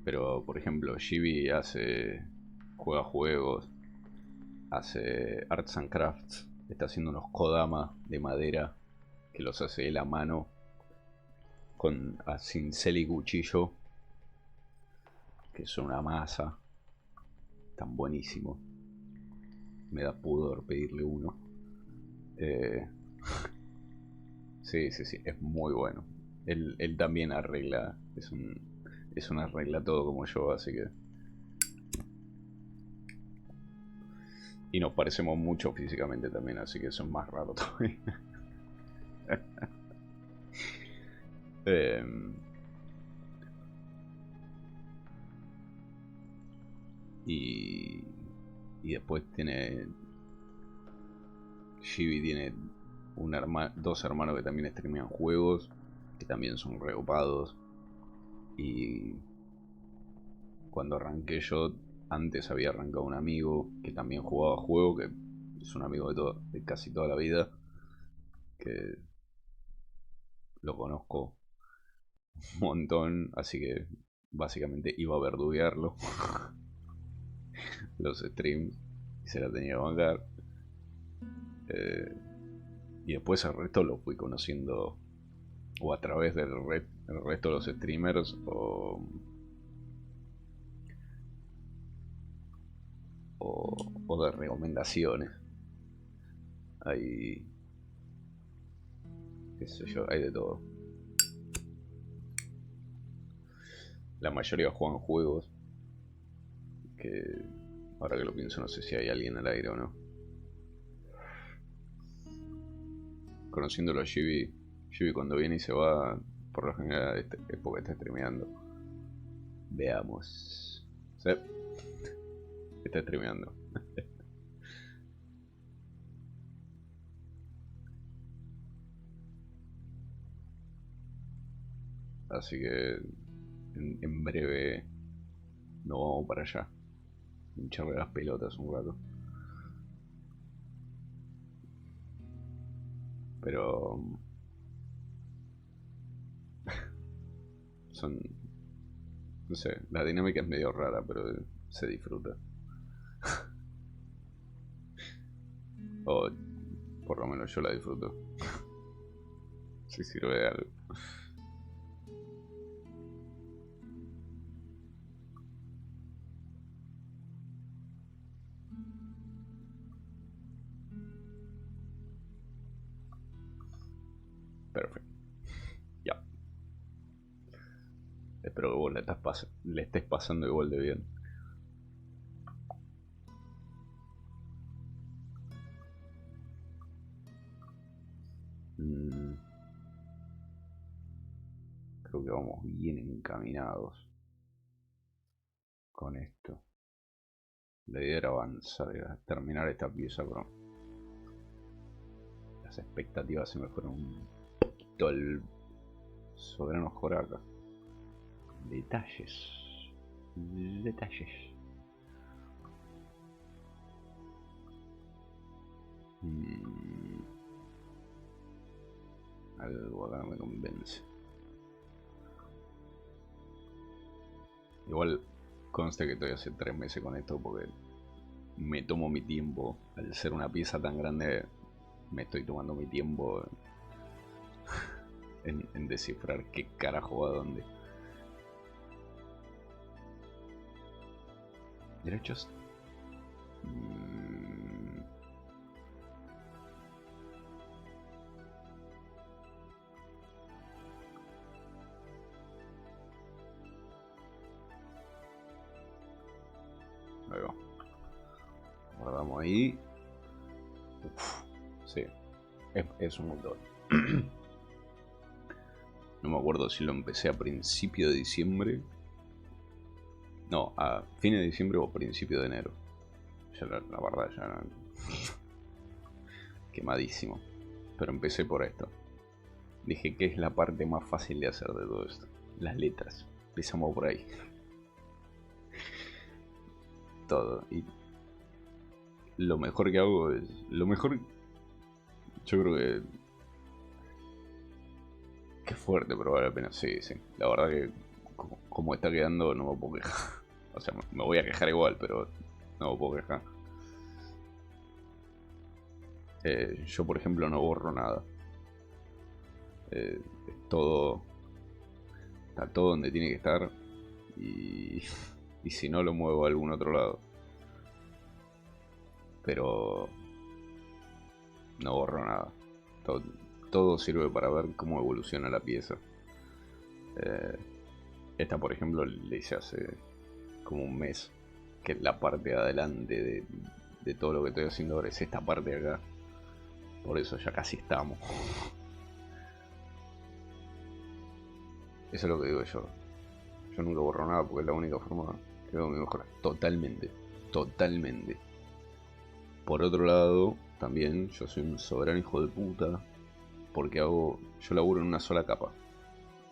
Pero, por ejemplo, Gibi juega juegos, hace arts and crafts, está haciendo unos kodama de madera que los hace él a mano con a cincel y cuchillo, que son una masa, tan buenísimo. Me da pudor pedirle uno. Sí, es muy bueno. Él también arregla, es un arregla todo como yo, así que... Y nos parecemos mucho físicamente también, así que eso es más raro todavía. Y después Gibi tiene dos hermanos que también streamean juegos, que también son recopados. Y cuando arranqué yo, antes había arrancado un amigo que también jugaba juego, que es un amigo de casi toda la vida, que lo conozco un montón, así que básicamente iba a verduguearlo los streams y se la tenía que bancar. Y después el resto lo fui conociendo o a través del resto de los streamers o de recomendaciones. Hay, qué sé yo, hay de todo. La mayoría juegan juegos que ahora que lo pienso no sé si hay alguien al aire o no. Conociéndolo a Gibi cuando viene y se va, por lo general es porque está streameando. Veamos. ¿Sí? Está streameando. Así que en breve nos vamos para allá. Hincharle las pelotas un rato. Pero son, no sé, la dinámica es medio rara, pero se disfruta. O por lo menos yo la disfruto. Si sirve de algo. Perfecto. Ya. Espero que vos le estés pasando igual de bien. Creo que vamos bien encaminados con esto. La idea era avanzar, era terminar esta pieza, pero las expectativas se me fueron un poquito al soberano Joraca. Detalles. Algo acá no me convence. Igual conste que estoy hace 3 meses con esto porque me tomo mi tiempo. Al ser una pieza tan grande, me estoy tomando mi tiempo en descifrar qué carajo va a dónde. Derechos. Ahí va. Guardamos ahí. Uf, sí. Es un montón. No me acuerdo si lo empecé a principio de diciembre. No, a fines de diciembre o principio de enero. Ya la verdad ya no... Quemadísimo. Pero empecé por esto. Dije que es la parte más fácil de hacer de todo esto. Las letras. Empezamos por ahí. Todo. Y lo mejor que hago es... Lo mejor... Yo creo que... Qué fuerte, pero vale la pena. Sí, sí. La verdad que como está quedando, no me puedo quejar. O sea, me voy a quejar igual, pero no me puedo quejar. Yo, por ejemplo, no borro nada. Todo está todo donde tiene que estar. Y si no, lo muevo a algún otro lado. Pero no borro nada. Todo sirve para ver cómo evoluciona la pieza. Esta, por ejemplo, le hice hace como un mes. Que la parte de adelante de todo lo que estoy haciendo ahora es esta parte de acá. Por eso ya casi estamos. Eso es lo que digo yo. Yo nunca borro nada porque es la única forma que veo mi mejora. Totalmente. Totalmente. Por otro lado, también yo soy un soberano hijo de puta. Porque yo laburo en una sola capa.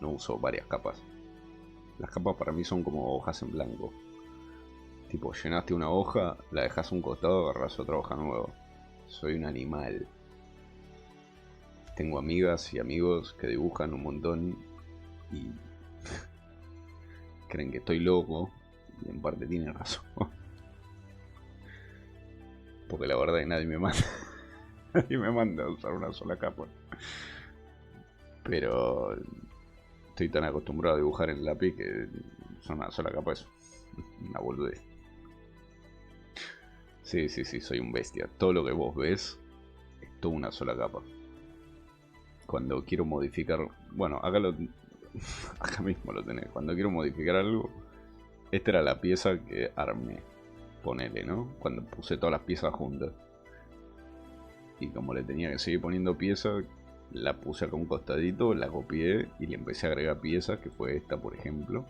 No uso varias capas. Las capas para mí son como hojas en blanco. Tipo, llenaste una hoja, la dejas a un costado, agarras otra hoja nueva. Soy un animal. Tengo amigas y amigos que dibujan un montón y creen que estoy loco. Y en parte tienen razón. Porque la verdad es que nadie me manda. Nadie me manda a usar una sola capa. Pero estoy tan acostumbrado a dibujar en lápiz que una sola capa es una boludez. Sí, soy un bestia. Todo lo que vos ves es toda una sola capa. Cuando quiero modificar... Bueno, acá mismo lo tenés. Cuando quiero modificar algo, esta era la pieza que armé. Ponele, ¿no? Cuando puse todas las piezas juntas. Y como le tenía que seguir poniendo piezas, la puse acá a un costadito, la copié y le empecé a agregar piezas, que fue esta, por ejemplo.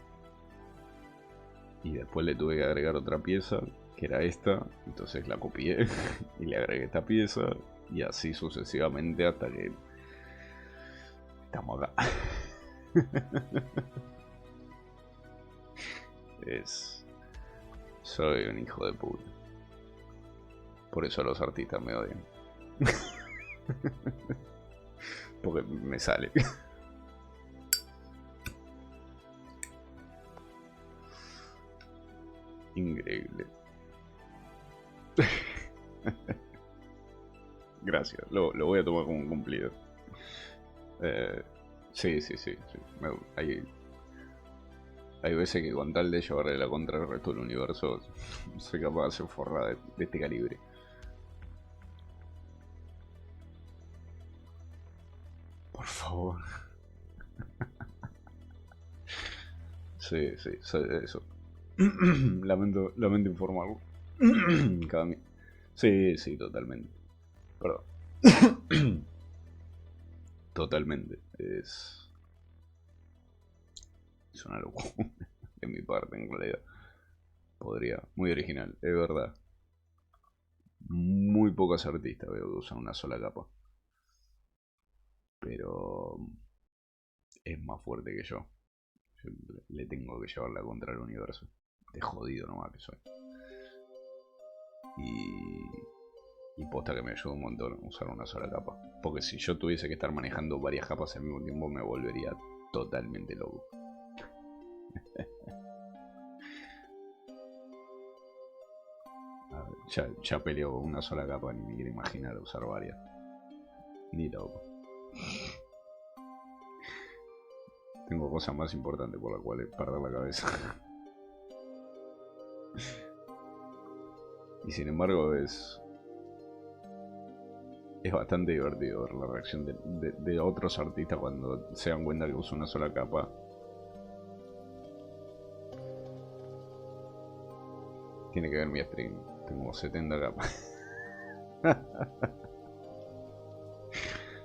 Y después le tuve que agregar otra pieza, que era esta. Entonces la copié y le agregué esta pieza. Y así sucesivamente hasta que estamos acá. Soy un hijo de puta. Por eso los artistas me odian. Porque me sale. Increíble. Gracias, lo voy a tomar como un cumplido. Sí. Hay veces que con tal de llevarle la contra al resto del universo, soy capaz de hacer forrada de este calibre. Por favor. Sí, soy de eso. lamento informarlo. Sí, totalmente. Perdón. Totalmente. Es una locura de mi parte, en realidad. Podría. Muy original, es verdad. Muy pocos artistas veo que usan una sola capa. Pero es más fuerte que yo. Yo le tengo que llevarla contra el universo. De jodido nomás que soy. Y posta que me ayuda un montón usar una sola capa. Porque si yo tuviese que estar manejando varias capas al mismo tiempo, me volvería totalmente loco. A ver, ya peleo con una sola capa, ni me quiero imaginar usar varias. Ni loco. Tengo cosas más importantes por las cuales perder la cabeza. Y sin embargo es bastante divertido ver la reacción de otros artistas cuando se dan cuenta que uso una sola capa. Tiene que ver mi stream. Tengo 70 capas.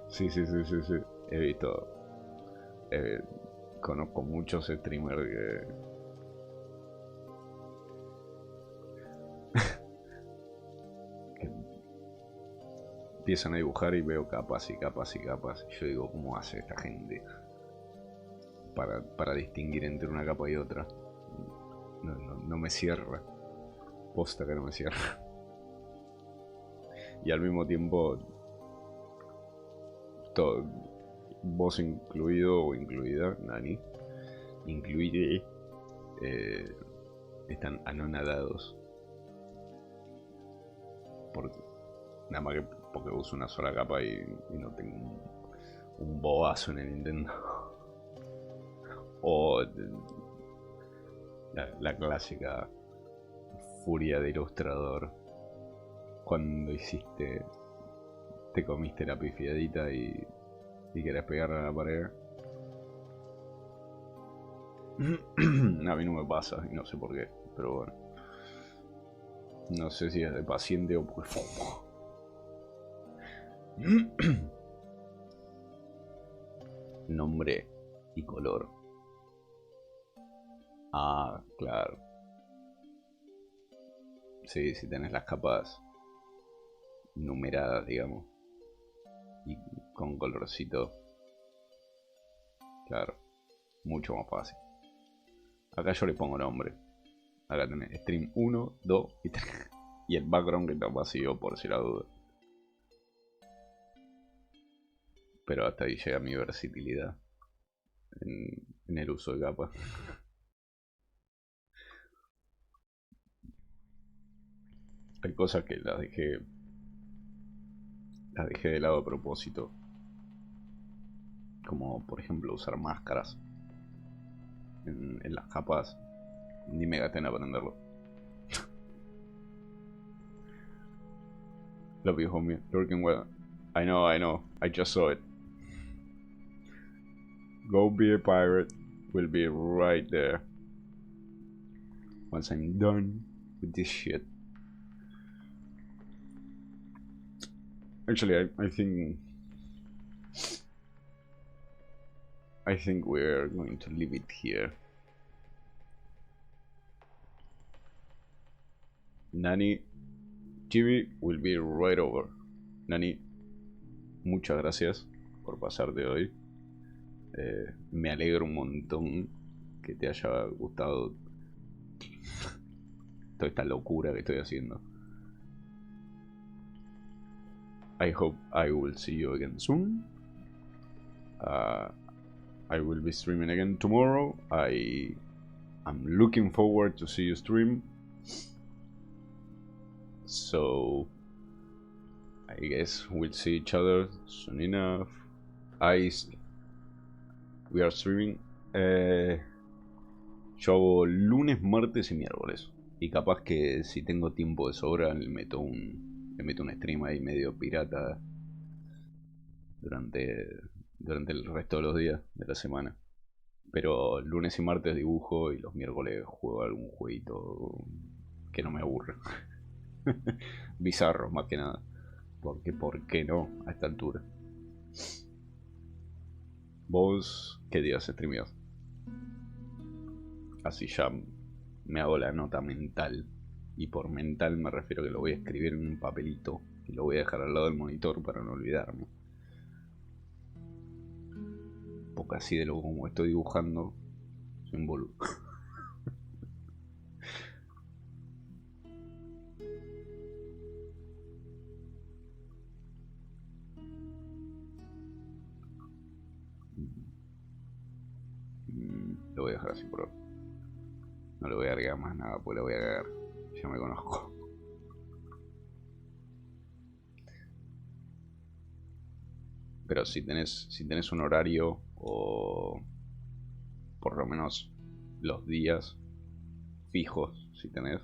Sí. He visto. Conozco muchos streamers que empiezan a dibujar y veo capas y capas y capas. Y yo digo, ¿cómo hace esta gente para distinguir entre una capa y otra? No me cierra. Posta que no me cierra. Y al mismo tiempo, todo, vos incluido o incluida, Nani, incluiré están anonadados. Nada más que porque uso una sola capa y no tengo un bobazo en el Nintendo. O la clásica furia de ilustrador cuando te comiste la pifiadita y querés pegarla a la pared. A mí no me pasa y no sé por qué, pero bueno. No sé si es de paciente o porque fumo. Nombre y color. Ah, claro. Sí, si tenés las capas numeradas, digamos, y con colorcito, claro, mucho más fácil. Acá yo le pongo nombre. Acá tenés stream 1, 2 y 3. Y el background que está vacío por si la duda. Pero hasta ahí llega mi versatilidad en el uso de capas. Hay cosas que las dejé de lado a propósito. Como por ejemplo usar máscaras en las capas. Ni me gasté en aprenderlo. Love you, homie. Lurking well. I know. I just saw it. Go be a pirate. We'll be right there. Once I'm done with this shit. Actually, I think we're going to leave it here. Nani, Jimmy will be right over. Nani, muchas gracias por pasarte hoy. Me alegro un montón que te haya gustado toda esta locura que estoy haciendo. I hope I will see you again soon. I will be streaming again tomorrow. I'm looking forward to see you stream. So I guess we'll see each other soon enough. We are streaming. Yo hago lunes, martes y miércoles. Y capaz que si tengo tiempo de sobra le meto un stream ahí medio pirata durante el resto de los días de la semana. Pero lunes y martes dibujo y los miércoles juego algún jueguito que no me aburre. Bizarro, más que nada. Porque, ¿por qué no? A esta altura. ¿Vos qué días streameás? Así ya me hago la nota mental. Y por mental me refiero que lo voy a escribir en un papelito y lo voy a dejar al lado del monitor para no olvidarme. Porque así de lo como estoy dibujando, soy un boludo. Lo voy a dejar así por ahora. No le voy a agregar más nada, pues le voy a agregar. Ya me conozco. Pero si tenés un horario o por lo menos los días fijos, si tenés.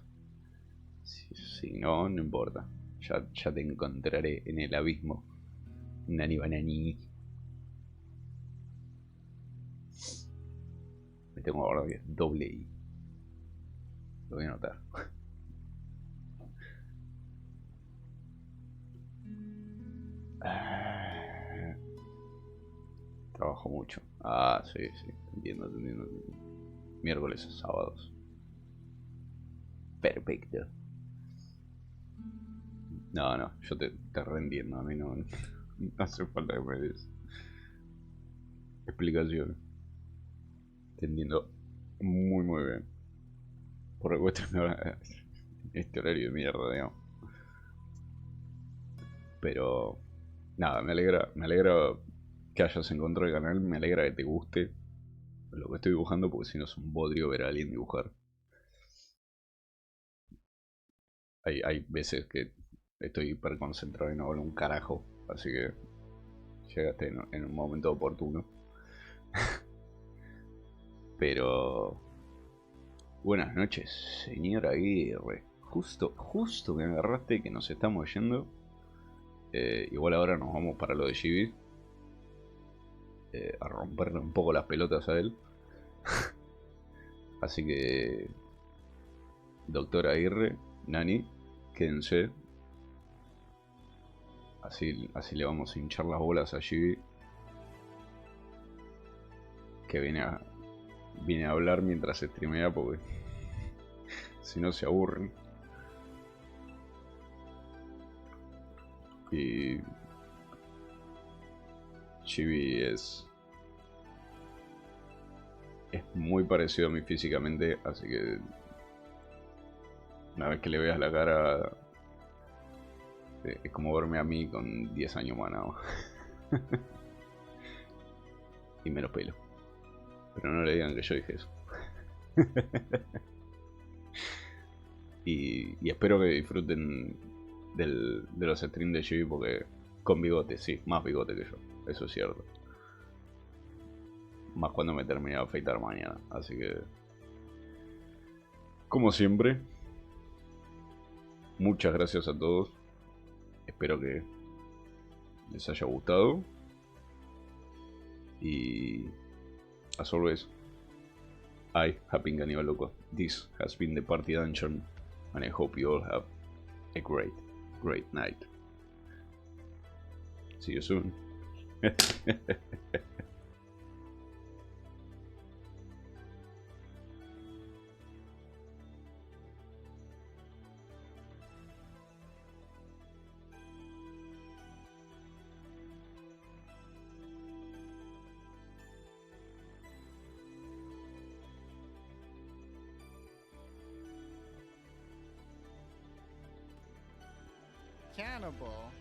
Si no, no importa. Ya te encontraré en el abismo. Nani banani. Me tengo ahora que es doble I. Lo voy a anotar. Trabajo mucho. Ah, sí. Entiendo. Miércoles, sábados. Perfecto. No, yo te reentiendo. A mí no hace falta que me des explicaciones. Te entiendo muy bien. Por este horario de mierda, digamos. Pero nada, me alegra que hayas encontrado el canal, me alegra que te guste. lo que estoy dibujando, porque si no es un bodrio ver a alguien dibujar. Hay veces que estoy hiper concentrado y no hablo un carajo, así que llegaste en un momento oportuno. Pero buenas noches, señor Aguirre. Justo me agarraste que nos estamos yendo. Igual ahora nos vamos para lo de Chibi. A romperle un poco las pelotas a él. Así que, doctor Aguirre, Nani, quédense. Así le vamos a hinchar las bolas a Chibi, que viene a hablar mientras streamea, porque si no se aburren. Y Chibi es muy parecido a mí físicamente, así que una vez que le veas la cara es como verme a mí con 10 años más nada. Y menos pelo. Pero no le digan que yo dije eso. y espero que disfruten de los streams de Chibi, porque con bigote, sí, más bigote que yo, eso es cierto. Más cuando me termine de afeitar mañana, así que, como siempre, muchas gracias a todos. Espero que les haya gustado. Y as always, I have been Ganibal Loco. This has been the Party Dungeon, and I hope you all have a great night. See you soon. Cannibal.